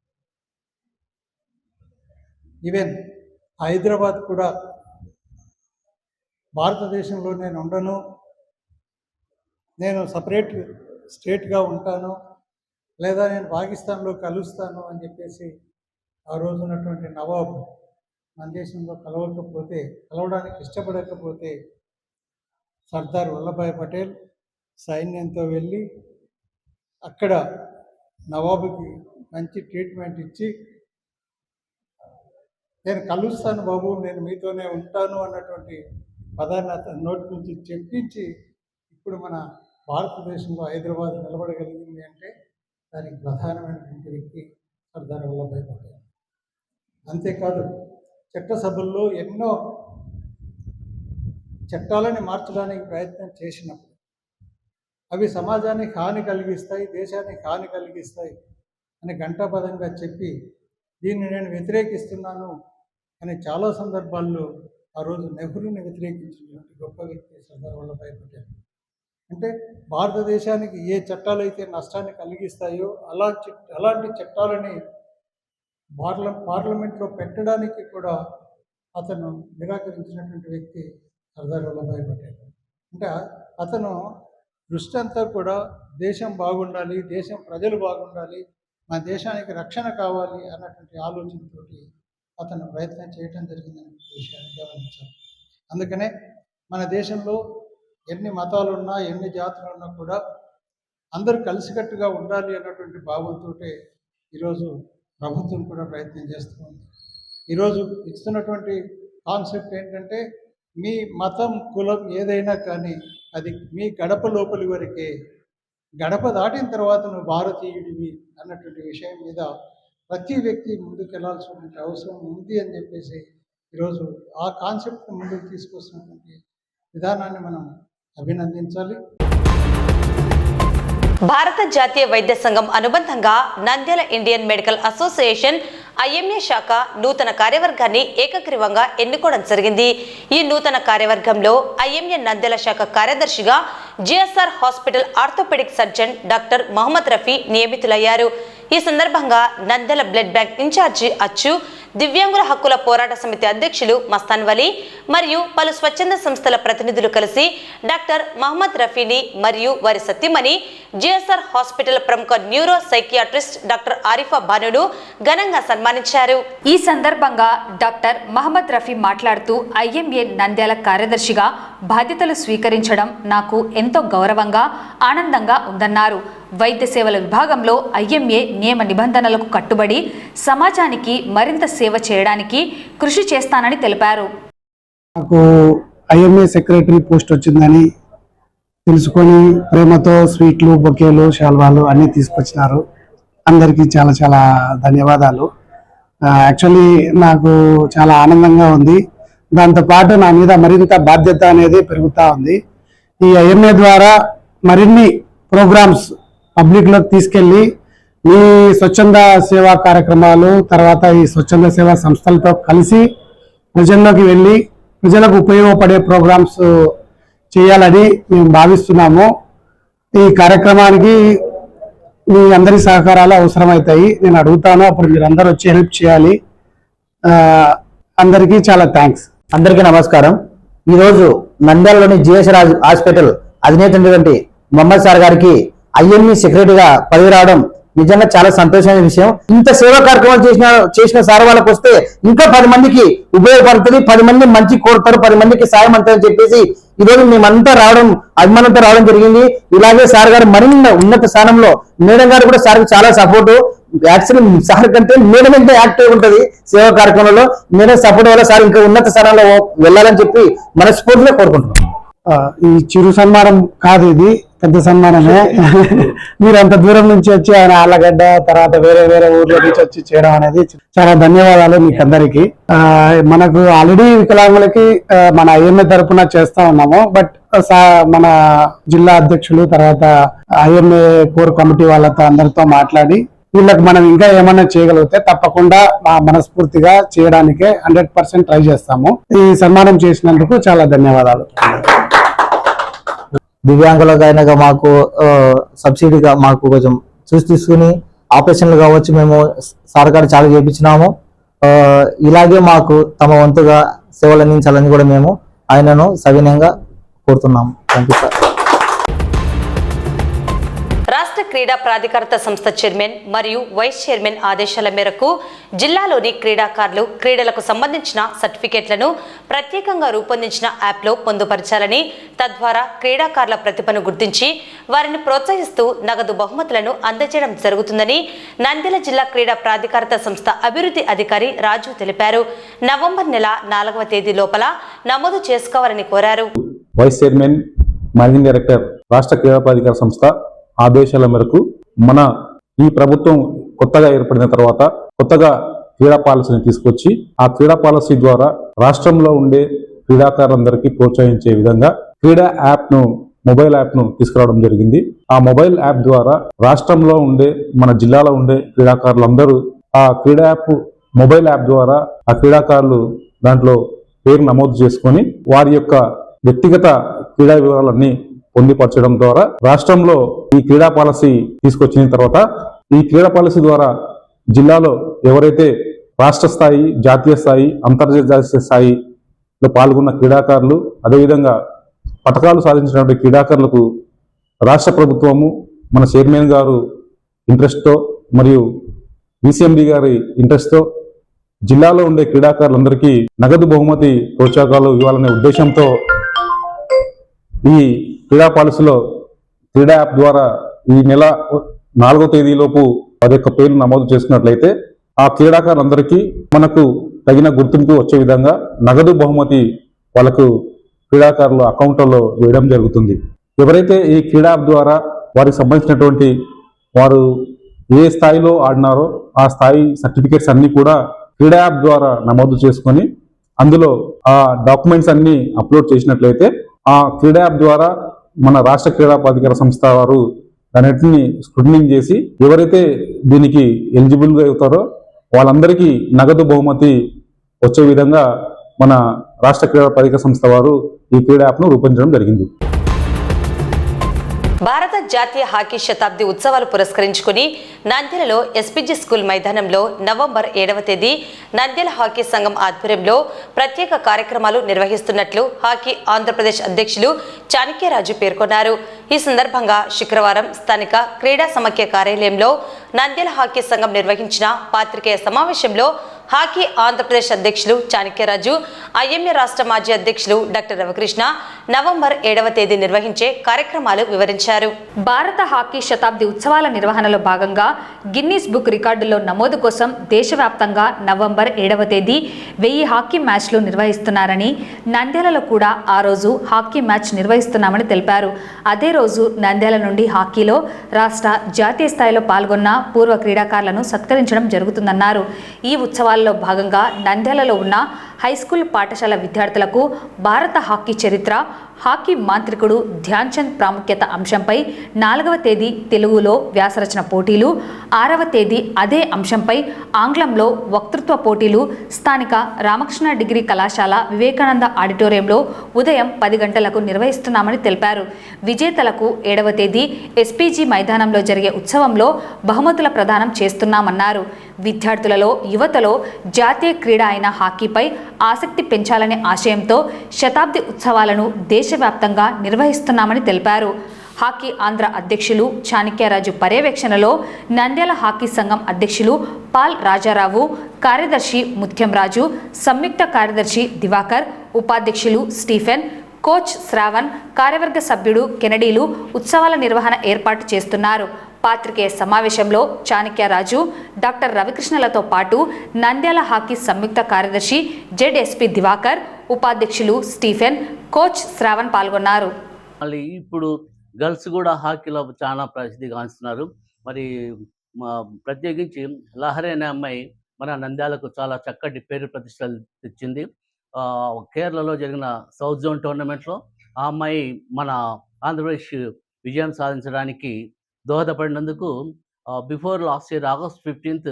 ఈవెన్ హైదరాబాద్ కూడా భారతదేశంలో నేను ఉండను, నేను సపరేట్ స్టేట్గా ఉంటాను, లేదా నేను పాకిస్తాన్లో కలుస్తాను అని చెప్పేసి ఆ రోజు ఉన్నటువంటి నవాబు మన దేశంలో కలవడానికి ఇష్టపడకపోతే సర్దార్ వల్లభాయ్ పటేల్ సైన్యంతో వెళ్ళి అక్కడ నవాబుకి మంచి ట్రీట్మెంట్ ఇచ్చి, నేను కలుస్తాను బాబు, నేను మీతోనే ఉంటాను అన్నటువంటి పదాన్ని అతని నోటి నుంచి చెప్పించి ఇప్పుడు మన భారతదేశంలో హైదరాబాద్ నిలబడగలిగింది అంటే దానికి ప్రధానమైనటువంటి వ్యక్తి సర్దార్ వల్లభాయ్ పటేల్. అంతేకాదు చట్టసభల్లో ఎన్నో చట్టాలని మార్చడానికి ప్రయత్నం చేసినప్పుడు అవి సమాజానికి హాని కలిగిస్తాయి, దేశానికి హాని కలిగిస్తాయి అని ఘంటాపదంగా చెప్పి దీన్ని నేను వ్యతిరేకిస్తున్నాను అని చాలా సందర్భాల్లో ఆ రోజు నెహ్రూని వ్యతిరేకించినటువంటి గొప్ప వ్యక్తి సర్దార్ వల్లభాయ్ పటేల్. అంటే భారతదేశానికి ఏ చట్టాలు అయితే నష్టాన్ని కలిగిస్తాయో అలాంటి చట్టాలని పార్లమెంట్లో పెట్టడానికి కూడా అతను నిరాకరించినటువంటి వ్యక్తి సర్దార్ వల్లభాయ్ పటేల్. అంటే అతను దృష్టి అంతా కూడా దేశం బాగుండాలి, దేశం ప్రజలు బాగుండాలి, మన దేశానికి రక్షణ కావాలి అన్నటువంటి ఆలోచనతోటి అతను ప్రయత్నం చేయటం జరిగిందనే విషయాన్ని గమనించాలి. అందుకనే మన దేశంలో ఎన్ని మతాలున్నా ఎన్ని జాతులున్నా కూడా అందరూ కలిసికట్టుగా ఉండాలి అన్నటువంటి భావంతో ఈరోజు ప్రభుత్వం కూడా ప్రయత్నం చేస్తుంది. ఈరోజు ఇస్తున్నటువంటి కాన్సెప్ట్ ఏంటంటే మీ మతం కులం ఏదైనా కానీ అది మీ గడప లోపలి వరకే, గడప దాటిన తర్వాత నువ్వు భారతీయుడివి అన్నటువంటి విషయం మీద ప్రతి వ్యక్తి ముందుకు వెళ్ళాల్సినటువంటి అవసరం ఉంది అని చెప్పేసి ఈరోజు ఆ కాన్సెప్ట్ని ముందుకు తీసుకొస్తున్నటువంటి విధానాన్ని మనం అభినందించాలి. భారత జాతీయ వైద్య సంఘం అనుబంధంగా Nandyal Indian medical association IMA శాఖ నూతన కార్యవర్గాన్ని ఏకగ్రీవంగా ఎన్నుకోవడం జరిగింది. ఈ నూతన కార్యవర్గంలో ఐఎంఏ నంద్యాల శాఖ కార్యదర్శిగా GSR hospital orthopedic surgeon doctor Mohammed Rafi నియమితులయ్యారు. ఈ సందర్భంగా నంద్యాల బ్లడ్ బ్యాంక్ ఇన్ఛార్జి అచ్చు, దివ్యాంగుల హక్కుల పోరాట సమితి అధ్యక్షులు మస్తాన్ వలీ మరియు పలు స్వచ్ఛంద సంస్థల ప్రతినిధులు కలిసి డాక్టర్ మహమ్మద్ రఫీని మరియు వారి సత్యమణి జిఎస్ఆర్ హాస్పిటల్ ప్రముఖ న్యూరో సైకియాట్రిస్ట్ డాక్టర్ ఆరిఫా బానును ఘనంగా సన్మానించారు. ఈ సందర్భంగా డాక్టర్ మహమ్మద్ రఫీ మాట్లాడుతూ ఐఎంఏ నంద్యాల కార్యదర్శిగా బాధ్యతలు స్వీకరించడం నాకు ఎంతో గౌరవంగా ఆనందంగా ఉందన్నారు. వైద్య సేవల విభాగంలో ఐఎంఏ నియమ నిబంధనలకు కట్టుబడి సమాజానికి మరింత సేవ చేయడానికి కృషి చేస్తానని తెలిపారు. నాకు ఐఎంఏ సెక్రటరీ పోస్ట్ వచ్చిందని తెలుసుకొని ప్రేమతో స్వీట్లు, బొకేలు, శాల్వాలు అన్నీ తీసుకొచ్చినారు. అందరికీ చాలా చాలా ధన్యవాదాలు. యాక్చువల్లీ నాకు చాలా ఆనందంగా ఉంది. దాంతోపాటు నా మీద మరింత బాధ్యత అనేది పెరుగుతూ ఉంది. ఈ ఐఎంఏ ద్వారా మరిన్ని ప్రోగ్రామ్స్ పబ్లిక్లోకి తీసుకెళ్ళి ఈ స్వచ్ఛంద సేవా కార్యక్రమాలు, తర్వాత ఈ స్వచ్ఛంద సేవా సంస్థలతో కలిసి ప్రజల్లోకి వెళ్ళి ప్రజలకు ఉపయోగపడే ప్రోగ్రామ్స్ చేయాలని మేము భావిస్తున్నాము. ఈ కార్యక్రమానికి మీ అందరి సహకారాలు అవసరమవుతాయి. నేను అడుగుతాను, అప్పుడు మీరు అందరూ వచ్చి హెల్ప్ చేయాలి. అందరికీ చాలా థ్యాంక్స్. అందరికీ నమస్కారం. ఈరోజు నంద్యాలలోని జిఎస్ఆర్ హాస్పిటల్ అధినేత మొహమ్మద్ సార్ గారికి ఐఎంఈ సెక్రటరీగా పదవి రావడం నిజంగా చాలా సంతోషమైన విషయం. ఇంత సేవా కార్యక్రమాలు చేసిన సార్ వాళ్ళకి వస్తే ఇంకా 10 మందికి ఉపయోగపడుతుంది, 10 మంది మంచి కోరుతారు, 10 మందికి సాయం అంటారని చెప్పేసి ఈరోజు మేమంతా రావడం, అభిమానంతో రావడం జరిగింది. ఇలాగే సార్ గారు మరిన్ని ఉన్నత స్థానంలో, మేడం గారు కూడా సార్కి చాలా సపోర్టు. యాక్చువల్లీ సార్ కంటే మేడం ఎంత యాక్టివ్ ఉంటుంది సేవా కార్యక్రమంలో. మేడం సపోర్ట్ వల్ల సార్ ఇంకా ఉన్నత స్థానంలో వెళ్ళాలని చెప్పి మనస్ఫూర్తిగా కోరుకుంటున్నాం. ఈ చిరు సన్మానం కాదు, ఇది పెద్ద సన్మానమే. మీరు అంత దూరం నుంచి వచ్చి ఆయన ఆళ్ళగడ్డ తర్వాత వేరే వేరే ఊర్ల నుంచి వచ్చి చేయడం అనేది చాలా ధన్యవాదాలు మీకు అందరికి. మనకు ఆల్రెడీ వికలాంగులకి మన ఐఎంఏ తరఫున చేస్తా ఉన్నాము. బట్ మన జిల్లా అధ్యక్షులు తర్వాత ఐఎంఏ కోర్ కమిటీ వాళ్ళతో అందరితో మాట్లాడి వీళ్ళకి మనం ఇంకా ఏమన్నా చేయగలిగితే తప్పకుండా మనస్ఫూర్తిగా చేయడానికే 100% ట్రై చేస్తాము. ఈ సన్మానం చేసినందుకు చాలా ధన్యవాదాలు. దివ్యాంగులకైనా మాకు సబ్సిడీగా మాకు కొంచెం తీసుకుని ఆపరేషన్లు కావచ్చు మేము సార్ గారు చాలా చేయించినాము. ఇలాగే మాకు తమ వంతుగా సేవలు అందించాలని కూడా మేము ఆయనను సవినయంగా కోరుతున్నాము. Thank you sir. రాష్ట్ర క్రీడా ప్రాధికారత సంస్థ చైర్మన్ మరియు వైస్ చైర్మన్ ఆదేశాల మేరకు జిల్లాలోని క్రీడాకారులు క్రీడలకు సంబంధించిన సర్టిఫికేట్లను ప్రత్యేకంగా రూపొందించిన యాప్లో పొందుపరచాలని, తద్వారా క్రీడాకారుల ప్రతిభను గుర్తించి వారిని ప్రోత్సహిస్తూ నగదు బహుమతులను అందజేయడం జరుగుతుందని నంద్యాల జిల్లా క్రీడా ప్రాధికారత సంస్థ అభివృద్ధి అధికారి రాజు తెలిపారు. నవంబర్ నెల 4వ తేదీ లోపల నమోదు చేసుకోవాలని కోరారు. వైస్ చైర్మన్ మేనేజింగ్ డైరెక్టర్ రాష్ట్ర క్రీడా ప్రాధికార సంస్థ ఆదేశాల మేరకు మన ఈ ప్రభుత్వం కొత్తగా ఏర్పడిన తర్వాత కొత్తగా క్రీడా పాలసీని తీసుకొచ్చి ఆ క్రీడా పాలసీ ద్వారా రాష్ట్రంలో ఉండే క్రీడాకారులందరికీ ప్రోత్సహించే విధంగా క్రీడా యాప్ను, మొబైల్ యాప్ను తీసుకురావడం జరిగింది. ఆ మొబైల్ యాప్ ద్వారా రాష్ట్రంలో ఉండే మన జిల్లాలో ఉండే క్రీడాకారులందరూ ఆ క్రీడా యాప్, మొబైల్ యాప్ ద్వారా ఆ క్రీడాకారులు దాంట్లో పేరు నమోదు చేసుకొని వారి యొక్క వ్యక్తిగత క్రీడా వివరాలన్నీ పొందుపరచడం ద్వారా రాష్ట్రంలో ఈ క్రీడా పాలసీ తీసుకొచ్చిన తర్వాత ఈ క్రీడా పాలసీ ద్వారా జిల్లాలో ఎవరైతే రాష్ట్ర స్థాయి, జాతీయ స్థాయి, అంతర్జాతీయ స్థాయిలో పాల్గొన్న క్రీడాకారులు, అదేవిధంగా పథకాలు సాధించినటువంటి క్రీడాకారులకు రాష్ట్ర ప్రభుత్వము, మన చైర్మన్ గారు ఇంట్రెస్ట్తో మరియు విసిఎండి గారి ఇంట్రెస్ట్తో జిల్లాలో ఉండే క్రీడాకారులందరికీ నగదు బహుమతి ప్రోత్సాహకాలు ఇవ్వాలనే ఉద్దేశంతో ఈ క్రీడా పాలసీలో క్రీడా యాప్ ద్వారా ఈ నెల 4వ తేదీలోపు వారి యొక్క పేర్లు నమోదు చేసుకున్నట్లయితే ఆ క్రీడాకారులందరికీ మనకు తగిన గుర్తింపు వచ్చే విధంగా నగదు బహుమతి వాళ్ళకు క్రీడాకారుల అకౌంట్లలో వేయడం జరుగుతుంది. ఎవరైతే ఈ క్రీడా యాప్ ద్వారా వారికి సంబంధించినటువంటి వారు ఏ స్థాయిలో ఆడినారో ఆ స్థాయి సర్టిఫికేట్స్ అన్ని కూడా క్రీడా యాప్ ద్వారా నమోదు చేసుకొని అందులో ఆ డాక్యుమెంట్స్ అన్ని అప్లోడ్ చేసినట్లయితే ఆ క్రీడా యాప్ ద్వారా మన రాష్ట్ర క్రీడా ప్రాధికార సంస్థ వారు దాన్నిటిని స్క్రూటనింగ్ చేసి ఎవరైతే దీనికి ఎలిజిబుల్గా అవుతారో వాళ్ళందరికీ నగదు బహుమతి వచ్చే విధంగా మన రాష్ట్ర క్రీడా ప్రాధికార సంస్థ వారు ఈ క్రీడా యాప్ను రూపొందించడం జరిగింది. భారత జాతీయ హాకీ శతాబ్ది ఉత్సవాలు పురస్కరించుకుని నంద్యాలలో ఎస్పీజీ స్కూల్ మైదానంలో నవంబర్ 7వ తేదీ నంద్యాల హాకీ సంఘం ఆధ్వర్యంలో ప్రత్యేక కార్యక్రమాలు నిర్వహిస్తున్నట్లు హాకీ ఆంధ్రప్రదేశ్ అధ్యక్షులు చాణక్యరాజు పేర్కొన్నారు. ఈ సందర్భంగా శుక్రవారం స్థానిక క్రీడా సమాఖ్య కార్యాలయంలో నంద్యాల హాకీ సంఘం నిర్వహించిన పాత్రికేయ సమావేశంలో హాకీ ఆంధ్రప్రదేశ్ అధ్యక్షులు చాణక్యరాజు, ఐఎంఏ రాష్ట్ర మాజీ అధ్యక్షులు డాక్టర్ రవికృష్ణ నవంబర్ 7వ తేదీ నిర్వహించే కార్యక్రమాలు వివరించారు. భారత హాకీ శతాబ్ది ఉత్సవాల నిర్వహణలో భాగంగా గిన్నీస్ బుక్ రికార్డుల్లో నమోదు కోసం దేశవ్యాప్తంగా నవంబర్ 7వ తేదీ 1000 హాకీ మ్యాచ్లు నిర్వహిస్తున్నారని, నంద్యాలలో కూడా ఆ రోజు హాకీ మ్యాచ్ నిర్వహిస్తున్నామని తెలిపారు. అదే రోజు నంద్యాల నుండి హాకీలో రాష్ట్ర జాతీయ స్థాయిలో పాల్గొన్న పూర్వ క్రీడాకారులను సత్కరించడం జరుగుతుందన్నారు. ఈ ఉత్సవాల్లో భాగంగా నంద్యాలలో ఉన్న హైస్కూల్ పాఠశాల విద్యార్థులకు భారత హాకీ చరిత్ర, హాకీ మాంత్రికుడు ధ్యాన్ చంద్ ప్రాముఖ్యత అంశంపై 4వ తేదీ తెలుగులో వ్యాసరచన పోటీలు, 6వ తేదీ అదే అంశంపై ఆంగ్లంలో వక్తృత్వ పోటీలు స్థానిక రామకృష్ణ డిగ్రీ కళాశాల వివేకానంద ఆడిటోరియంలో ఉదయం 10 గంటలకు నిర్వహిస్తున్నామని తెలిపారు. విజేతలకు 7వ తేదీ ఎస్పీజీ మైదానంలో జరిగే ఉత్సవంలో బహుమతుల ప్రదానం చేస్తున్నామన్నారు. విద్యార్థులలో, యువతలో జాతీయ క్రీడ అయిన హాకీపై ఆసక్తి పెంచాలనే ఆశయంతో శతాబ్ది ఉత్సవాలను దేశవ్యాప్తంగా నిర్వహిస్తున్నామని తెలిపారు. హాకీ ఆంధ్ర అధ్యక్షులు చాణక్యరాజు పర్యవేక్షణలో నంద్యాల హాకీ సంఘం అధ్యక్షులు పాల్ రాజారావు, కార్యదర్శి ముత్యంరాజు, సంయుక్త కార్యదర్శి దివాకర్, ఉపాధ్యక్షులు స్టీఫెన్, కోచ్ శ్రావణ్, కార్యవర్గ సభ్యుడు కెనడీలు ఉత్సవాల నిర్వహణ ఏర్పాటు చేస్తున్నారు. పాత్రికేయ సమావేశంలో చాణక్యరాజు, డాక్టర్ రవికృష్ణలతో పాటు నంద్యాల హాకీ సంయుక్త కార్యదర్శి జెడ్ఎస్పీ దివాకర్, ఉపాధ్యక్షులు స్టీఫెన్, కోచ్ శ్రావణ్ పాల్గొన్నారు. మళ్ళీ ఇప్పుడు గర్ల్స్ కూడా హాకీలో చాలా ప్రసిద్ధి గాంచుతున్నారు. మరి ప్రత్యేకించి లహరి అనే అమ్మాయి మన నంద్యాలకు చాలా చక్కటి పేరు ప్రతిష్టలు తెచ్చింది. కేరళలో జరిగిన సౌత్ జోన్ టోర్నమెంట్లో ఆ అమ్మాయి మన ఆంధ్రప్రదేశ్ విజయం సాధించడానికి దోహదపడినందుకు before last year August 15th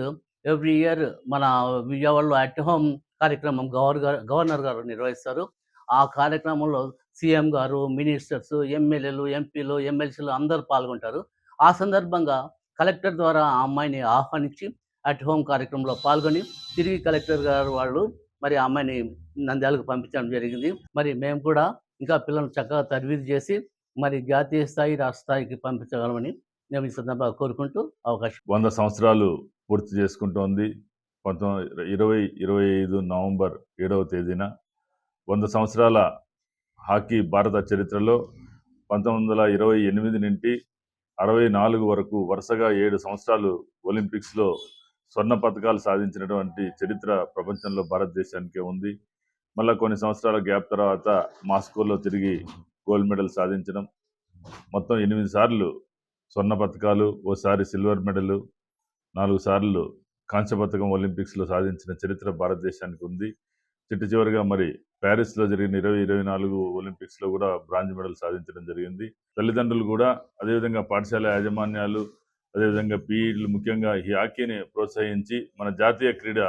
every year మన విజయవాడలో అట్ హోమ్ కార్యక్రమం గవర్నర్ గారు నిర్వహిస్తారు. ఆ కార్యక్రమంలో సీఎం గారు, మినిస్టర్స్, ఎమ్మెల్యేలు, ఎంపీలు, ఎమ్మెల్సీలు అందరూ పాల్గొంటారు. ఆ సందర్భంగా కలెక్టర్ ద్వారా ఆ అమ్మాయిని ఆహ్వానించి అట్ హోమ్ కార్యక్రమంలో పాల్గొని తిరిగి కలెక్టర్ గారు వాళ్ళు మరి ఆ అమ్మాయిని నంద్యాలకు పంపించడం జరిగింది. మరి మేము కూడా ఇంకా పిల్లలను చక్కగా తర్బీదు చేసి మరి జాతీయ స్థాయి, రాష్ట్ర స్థాయికి పంపించగలమని మేము ఈ సందర్భంగా కోరుకుంటూ అవకాశం. 100 సంవత్సరాలు పూర్తి చేసుకుంటోంది. 2025 నవంబర్ 7వ తేదీన 100 సంవత్సరాల హాకీ భారత చరిత్రలో 1928 నుండి 64 వరకు వరుసగా 7 సంవత్సరాలు ఒలింపిక్స్లో స్వర్ణ పథకాలు సాధించినటువంటి చరిత్ర ప్రపంచంలో భారతదేశానికే ఉంది. మళ్ళీ కొన్ని సంవత్సరాల గ్యాప్ తర్వాత మాస్కోలో తిరిగి గోల్డ్ మెడల్ సాధించడం, మొత్తం 8 సార్లు స్వర్ణ పథకాలు, ఓసారి సిల్వర్ మెడల్, 4 సార్లు కాంస్య పథకం ఒలింపిక్స్లో సాధించిన చరిత్ర భారతదేశానికి ఉంది. చివరిగా మరి ప్యారిస్లో జరిగిన 2024 ఒలింపిక్స్లో కూడా బ్రాంజ్ మెడల్ సాధించడం జరిగింది. తల్లిదండ్రులు కూడా అదేవిధంగా పాఠశాల యాజమాన్యాలు, అదేవిధంగా పీఈలు ముఖ్యంగా ఈ హాకీని ప్రోత్సహించి మన జాతీయ క్రీడ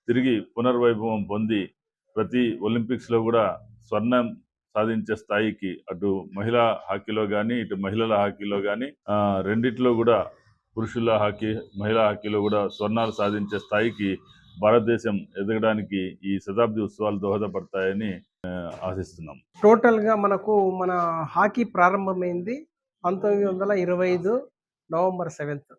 తిరిగి పునర్వైభవం పొంది ప్రతి ఒలింపిక్స్లో కూడా స్వర్ణం సాధించే స్థాయికి అటు మహిళా హాకీలో కానీ ఇటు మహిళల హాకీలో కానీ రెండిట్లో కూడా పురుషుల హాకీ, మహిళా హాకీలో కూడా స్వర్ణాలు సాధించే స్థాయికి భారతదేశం ఎదగడానికి ఈ శతాబ్ది ఉత్సవాలు దోహదపడతాయని ఆశిస్తున్నాం. టోటల్గా మన హాకీ ప్రారంభమైంది 1925 నవంబర్ 7th.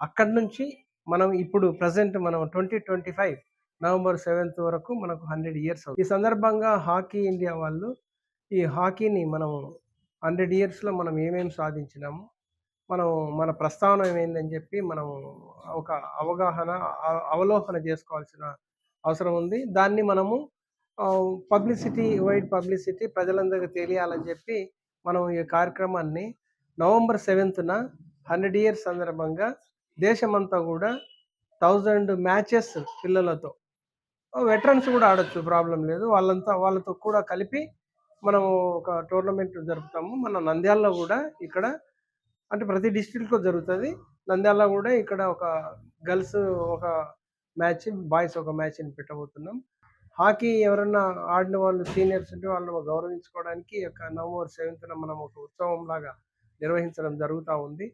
అక్కడి నుంచి మనం ఇప్పుడు ప్రజెంట్ మనం 2025 నవంబర్ 7th వరకు మనకు 100 years అవుతుంది. ఈ సందర్భంగా హాకీ ఇండియా వాళ్ళు ఈ హాకీని మనం 100 yearsలో మనం ఏమేమి సాధించినాము, మన ప్రస్తావన ఏమైందని చెప్పి మనం ఒక అవలోకన చేసుకోవాల్సిన అవసరం ఉంది. దాన్ని మనము వైడ్ పబ్లిసిటీ ప్రజలందరికీ తెలియాలని చెప్పి మనం ఈ కార్యక్రమాన్ని నవంబర్ 7th 100 years సందర్భంగా దేశమంతా కూడా 1000 మ్యాచెస్ పిల్లలతో, వెటరన్స్ కూడా ఆడొచ్చు, ప్రాబ్లం లేదు, వాళ్ళతో కూడా కలిపి మనం ఒక టోర్నమెంట్ జరుపుతాము. మన నంద్యాలలో కూడా ఇక్కడ అంటే ప్రతి డిస్ట్రిక్ట్లో జరుగుతుంది. నంద్యాల కూడా ఇక్కడ ఒక గర్ల్స్ ఒక మ్యాచ్, బాయ్స్ ఒక మ్యాచ్ని పెట్టబోతున్నాం. హాకీ ఎవరన్నా ఆడిన వాళ్ళు సీనియర్స్ ఉంటే వాళ్ళని గౌరవించుకోవడానికి నవంబర్ 7th మనం ఒక ఉత్సవం లాగా నిర్వహించడం జరుగుతూ ఉంది.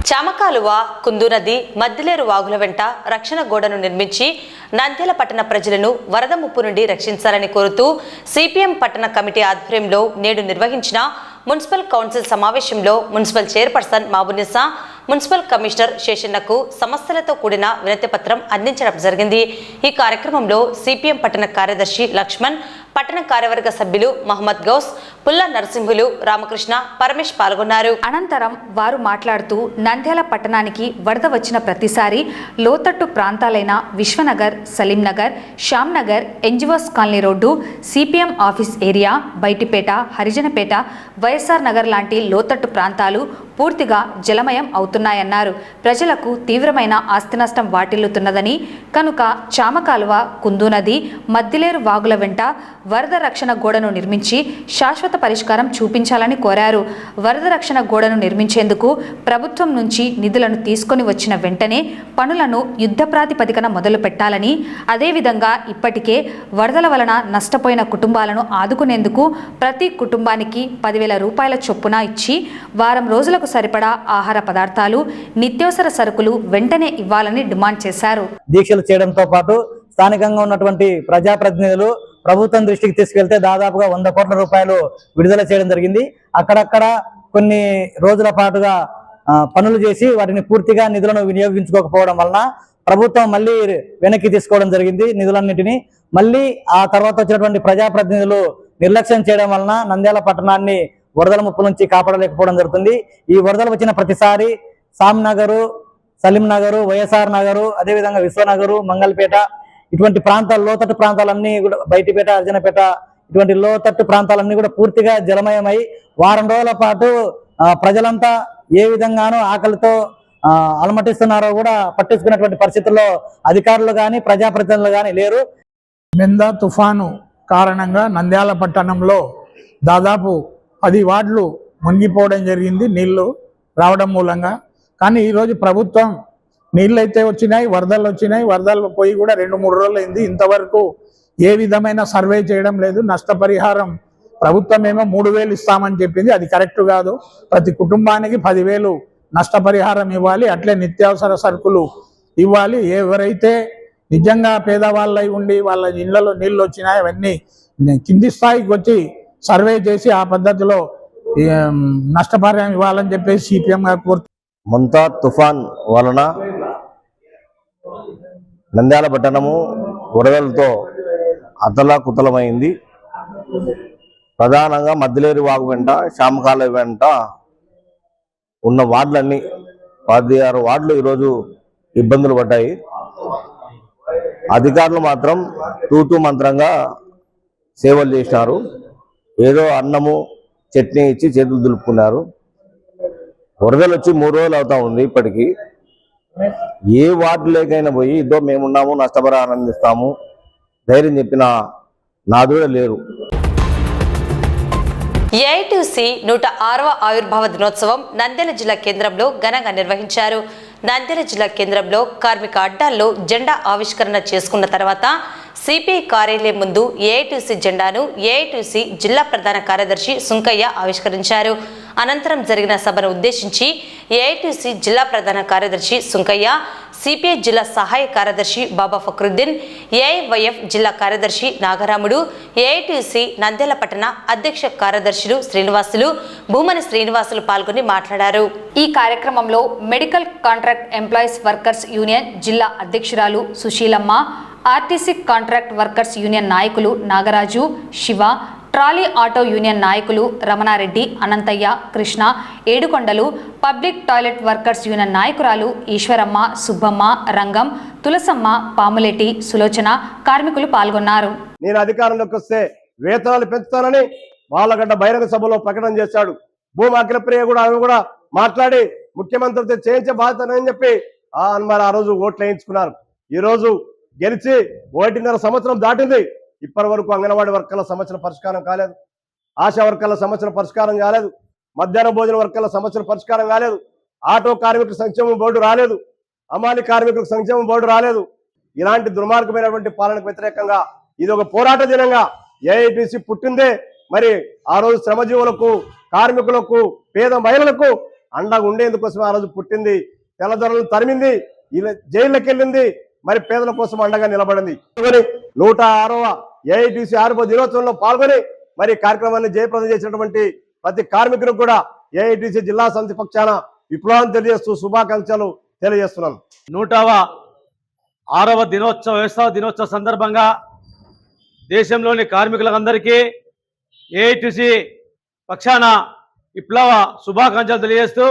చామకాలువ, కుందు నది, మద్దిలేరు వాగుల వెంట రక్షణ గోడను నిర్మించి నంద్యాల పట్టణ ప్రజలను వరద ముప్పు నుండి రక్షించాలని కోరుతూ సిపిఎం పట్టణ కమిటీ ఆధ్వర్యంలో నేడు నిర్వహించిన మున్సిపల్ కౌన్సిల్ సమావేశంలో municipal chairperson Mabunisa, municipal commissioner శేషన్నకు సమస్యలతో కూడిన వినతి పత్రం అందించడం జరిగింది. ఈ కార్యక్రమంలో సిపిఎం పట్టణ కార్యదర్శి లక్ష్మణ్, పట్టణ కార్యవర్గ సభ్యులు మహమ్మద్ గౌస్, పుల్ల నరసింహులు, రామకృష్ణ, పరమేష్ పాల్గొన్నారు. అనంతరం వారు మాట్లాడుతూ నంద్యాల పట్టణానికి వరద వచ్చిన ప్రతిసారి లోతట్టు ప్రాంతాలైన Vishwanagar, Saleemnagar, Shyamnagar, NGOs colony road, CPM office area, Baitipeta, Harijanapeta, YSR Nagar లాంటి లోతట్టు ప్రాంతాలు పూర్తిగా జలమయం అవుతున్నాయన్నారు. ప్రజలకు తీవ్రమైన ఆస్తి నష్టం వాటిల్లుతున్నదని, కనుక చామకాలువ, కుందు నది, మద్దిలేరు వాగుల వెంట వరద రక్షణ గోడను నిర్మించి శాశ్వత పరిష్కారం చూపించాలని కోరారు. వరద రక్షణ గోడను నిర్మించేందుకు ప్రభుత్వం నుంచి నిధులను తీసుకొని వచ్చిన వెంటనే పనులను యుద్ధ ప్రాతిపదికన మొదలు పెట్టాలని, అదేవిధంగా ఇప్పటికే వరదల వలన నష్టపోయిన కుటుంబాలను ఆదుకునేందుకు ప్రతి కుటుంబానికి 10,000 రూపాయల చొప్పున ఇచ్చి వారం రోజులకు సరిపడా ఆహార పదార్థాలు, నిత్యావసర సరుకులు వెంటనే ఇవ్వాలని డిమాండ్ చేశారు. దీక్షలు చేయడంతో పాటు స్థానికంగా ఉన్నటువంటి ప్రజాప్రతినిధులు ప్రభుత్వం దృష్టికి తీసుకెళ్తే దాదాపుగా 100 కోట్ల రూపాయలు విడుదల చేయడం జరిగింది. అక్కడక్కడ కొన్ని రోజుల పాటుగా పనులు చేసి వాటిని పూర్తిగా నిధులను వినియోగించుకోకపోవడం వలన ప్రభుత్వం మళ్ళీ వెనక్కి తీసుకోవడం జరిగింది నిధులన్నింటినీ. మళ్ళీ ఆ తర్వాత వచ్చినటువంటి ప్రజాప్రతినిధులు నిర్లక్ష్యం చేయడం వలన నంద్యాల పట్టణాన్ని వరదల ముప్పు నుంచి కాపాడలేకపోవడం జరుగుతుంది. ఈ వరదలు వచ్చిన ప్రతిసారి సామ్నగరు, సలీంనగరు, వైఎస్ఆర్ నగరు, అదేవిధంగా విశ్వనగరు, మంగళపేట ఇటువంటి ప్రాంతాలు, లోతట్టు ప్రాంతాలన్నీ కూడా, బైటిపేట, అర్జునపేట ఇటువంటి లోతట్టు ప్రాంతాలన్నీ కూడా పూర్తిగా జలమయమై వారం రోజుల పాటు ప్రజలంతా ఏ విధంగానూ ఆకలితో అలమటిస్తున్నారో కూడా పట్టించుకున్నటువంటి పరిస్థితుల్లో అధికారులు కానీ ప్రజాప్రతినిధులు కానీ లేరు. మెందా తుఫాను కారణంగా నంద్యాల పట్టణంలో దాదాపు 10 వార్డులు మునిగిపోవడం జరిగింది నీళ్లు రావడం మూలంగా. కానీ ఈరోజు ప్రభుత్వం నీళ్ళు అయితే వచ్చినాయి, వరదలు వచ్చినాయి, వరదలు పోయి కూడా 2-3 రోజులు అయింది. ఇంతవరకు ఏ విధమైన సర్వే చేయడం లేదు. నష్టపరిహారం ప్రభుత్వం ఏమో 3,000 ఇస్తామని చెప్పింది, అది కరెక్ట్ కాదు. ప్రతి కుటుంబానికి 10,000 నష్టపరిహారం ఇవ్వాలి, అట్లే నిత్యావసర సరుకులు ఇవ్వాలి. ఎవరైతే నిజంగా పేదవాళ్ళై ఉండి వాళ్ళ ఇళ్లలో నీళ్ళు వచ్చినాయి అవన్నీ కింది స్థాయికి వచ్చి సర్వే చేసి ఆ పద్ధతిలో నష్టపరిహారం ఇవ్వాలని చెప్పేసి సిపిఎం గారు కోరుతున్నారు. మొంతా తుఫాన్ వలన నంద్యాల పట్టణము వరదలతో అతలాకుతలమైంది. ప్రధానంగా మద్దిలేరు వాగు వెంట, శ్యామకాలువ వెంట ఉన్న వార్డులన్నీ 16 వార్డులు ఈరోజు ఇబ్బందులు పడ్డాయి. అధికారులు మాత్రం తూతూ మంత్రంగా సేవలు చేసినారు. ఏదో అన్నము చట్నీ ఇచ్చి చేతులు దులుపుకున్నారు. వరదలు వచ్చి 3 రోజులు అవుతా ఉంది. ఇప్పటికీ ఏ వార్డులేకైనా పోయి ఇదో మేమున్నాము, నష్టపరిహారం అందిస్తాము ధైర్యం చెప్పిన నాదుడే లేరు. ఏఐటీసీ 106వ ఆవిర్భావ దినోత్సవం నంద్యాల జిల్లా కేంద్రంలో ఘనంగా నిర్వహించారు. నంద్యాల జిల్లా కేంద్రంలో కార్మిక అడ్డాల్లో జెండా ఆవిష్కరణ చేసుకున్న తర్వాత సిపిఐ కార్యాలయం ముందు ఏఐటీసీ జెండాను ఏఐటీసీ జిల్లా ప్రధాన కార్యదర్శి సుంకయ్య ఆవిష్కరించారు. అనంతరం జరిగిన సభను ఉద్దేశించి ఏఐటీసీ జిల్లా ప్రధాన కార్యదర్శి సుంకయ్య, సిపిఐ జిల్లా సహాయ కార్యదర్శి బాబా ఫక్రుద్దీన్, ఏఐవైఎఫ్ జిల్లా కార్యదర్శి నాగరాముడు, ఏఐటీసీ నంద్యాల పట్టణ అధ్యక్ష కార్యదర్శులు శ్రీనివాసులు, భూమని శ్రీనివాసులు పాల్గొని మాట్లాడారు. ఈ కార్యక్రమంలో medical contract employees workers union జిల్లా అధ్యక్షురాలు Sushilamma, RTC contract workers union నాయకులు Nagaraju, Shiva, trolley auto union నాయకులు Ramana Reddy, Anantaiah, Krishna, Edukondalu, public toilet workers union నాయకురాలు ఈశ్వరమ్మ, సుబ్బమ్మ, రంగం, తులసమ్మ, పాములేటి, సులోచన కార్మికులు పాల్గొన్నారు. నేను అధికారంలోకి వస్తే వేతనాలు పెంచుతానని వాళ్ళగడ్డ బహిరంగ సభలో ప్రకటన చేశాడు. భూమి అఖిలప్రియ కూడా ఆమె కూడా మాట్లాడి ముఖ్యమంత్రితో చేయించే బాధ్యతని చెప్పి మరి ఆ రోజు ఓట్లు వేయించుకున్నారు. ఈ రోజు గెలిచి 1.5 సంవత్సరం దాటింది. ఇప్పటి వరకు అంగన్వాడీ వర్కర్ల సమస్యల పరిష్కారం కాలేదు, ఆశా వర్కర్ల సమస్యల పరిష్కారం కాలేదు, మధ్యాహ్న భోజన వర్కర్ల సమస్యల పరిష్కారం కాలేదు, ఆటో కార్మికుల సంక్షేమ బోర్డు రాలేదు, అమాలి కార్మికులకు సంక్షేమ బోర్డు రాలేదు. ఇలాంటి దుర్మార్గమైనటువంటి పాలనకు వ్యతిరేకంగా ఇది ఒక పోరాట దినంగా ఏఐటీసీ పుట్టిందే మరి ఆ రోజు శ్రమజీవులకు, కార్మికులకు, పేద మహిళలకు అండగా ఉండేందుకోసం ఆ రోజు పుట్టింది. తెల్లదొరలను తరిమింది, ఇలా జైళ్ళకి వెళ్ళింది, మరి పేదల కోసం అండగా నిలబడింది. 106వ ఏఐటీసీ ఆవిర్భావ దినోత్సవంలో పాల్గొని మరి కార్యక్రమాన్ని జయప్రదం చేసినటువంటి ప్రతి కార్మికునికి కూడా ఏఐటీసీ జిల్లా సమితి పక్షాన విప్లవం తెలియజేస్తూ శుభాకాంక్షలు తెలియజేస్తున్నాను. 106వ వ్యవస్థ దినోత్సవ సందర్భంగా దేశంలోని కార్మికులందరికీ ఏఐటీసీ పక్షాన విప్లవ శుభాకాంక్షలు తెలియజేస్తూ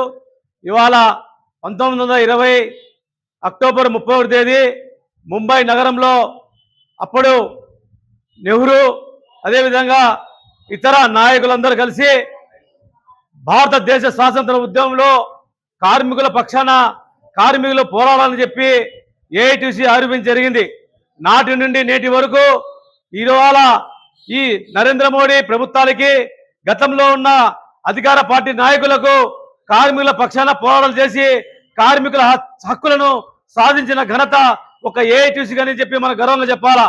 ఇవాళ 1920 అక్టోబర్ 31 తేదీ ముంబై నగరంలో అప్పుడు నెహ్రూ అదేవిధంగా ఇతర నాయకులందరూ కలిసి భారతదేశ స్వాతంత్ర ఉద్యమంలో కార్మికుల పక్షాన కార్మికులు పోరాడాలని చెప్పి ఏఐటీసీ ఆవిర్భవించడం జరిగింది. నాటి నుండి నేటి వరకు ఇవాళ ఈ నరేంద్ర మోడీ ప్రభుత్వానికి, గతంలో ఉన్న అధికార పార్టీ నాయకులకు కార్మికుల పక్షాన పోరాటాలు చేసి కార్మికుల హక్కులను సాధించిన ఘనత ఒక ఏఐటీసీ అని చెప్పి మన గర్వంగా చెప్పాలా.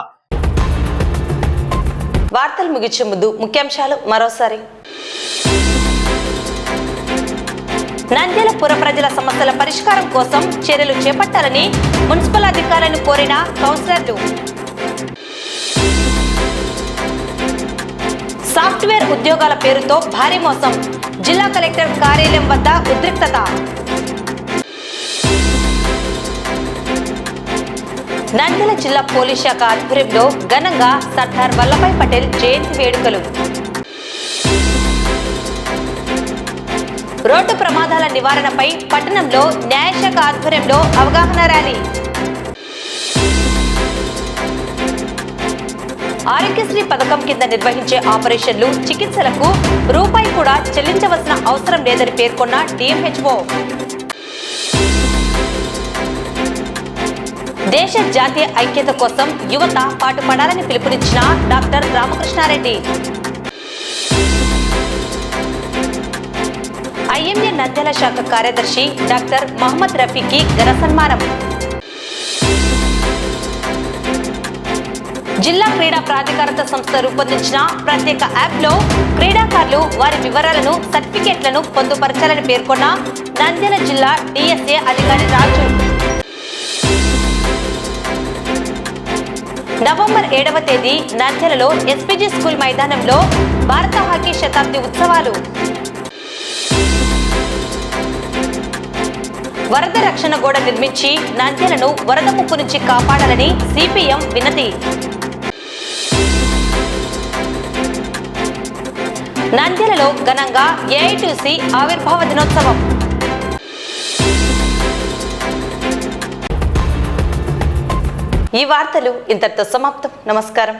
వార్తలు ముగించే ముందు ముఖ్యాంశాలు మరోసారి. నంద్యాల పుర ప్రజల సమస్యల పరిష్కారం కోసం చర్యలు చేపట్టాలని మున్సిపల్ అధికారులను కోరిన కౌన్సిలర్లు. సాఫ్ట్వేర్ ఉద్యోగాల పేరుతో భారీ మోసం, జిల్లా కలెక్టర్ కార్యాలయం వద్ద ఉద్రిక్తత. నంద్యాల జిల్లా పోలీస్ శాఖ ఆధ్వర్యంలో ఘనంగా సర్దార్ వల్లభాయ్ పటేల్ జయంతి వేడుకలు. రోడ్డు ప్రమాదాల నివారణపై పట్టణంలో న్యాయశాఖ ఆధ్వర్యంలో అవగాహన ర్యాలీ. ఆరోగ్యశ్రీ పథకం కింద నిర్వహించే ఆపరేషన్లు, చికిత్సలకు రూపాయి కూడా చెల్లించవలసిన అవసరం లేదని పేర్కొన్న డిఎంహెచ్ఓ. దేశ జాతీయ ఐక్యత కోసం యువత పాటుపడాలని పిలుపునిచ్చిన డాక్టర్ రామకృష్ణారెడ్డి. ఐఎంఏ నంద్యాల శాఖ కార్యదర్శి డాక్టర్ మహమ్మద్ రఫీకి ఘన సన్మానం. జిల్లా క్రీడా ప్రాధికారత సంస్థ రూపొందించిన ప్రత్యేక యాప్లో క్రీడాకారులు వారి వివరాలను, సర్టిఫికెట్లను పొందుపరచాలని పేర్కొన్న నంద్యాల జిల్లా డిఎస్ఏ అధికారి రాజు. నవంబర్ 7వ తేదీ నంద్యాలలో ఎస్పీజీ స్కూల్ మైదానంలో భారత హాకీ శతాబ్ది ఉత్సవాలు. వరద రక్షణ గోడ నిర్మించి నంద్యాలను వరద ముప్పు నుంచి కాపాడాలని సిపిఎం వినతి. నంద్యాలలో ఘనంగా ఏఐటీసీ ఆవిర్భావ దినోత్సవం. ఈ వార్తలు ఇంతటితో సమాప్తం. నమస్కారం.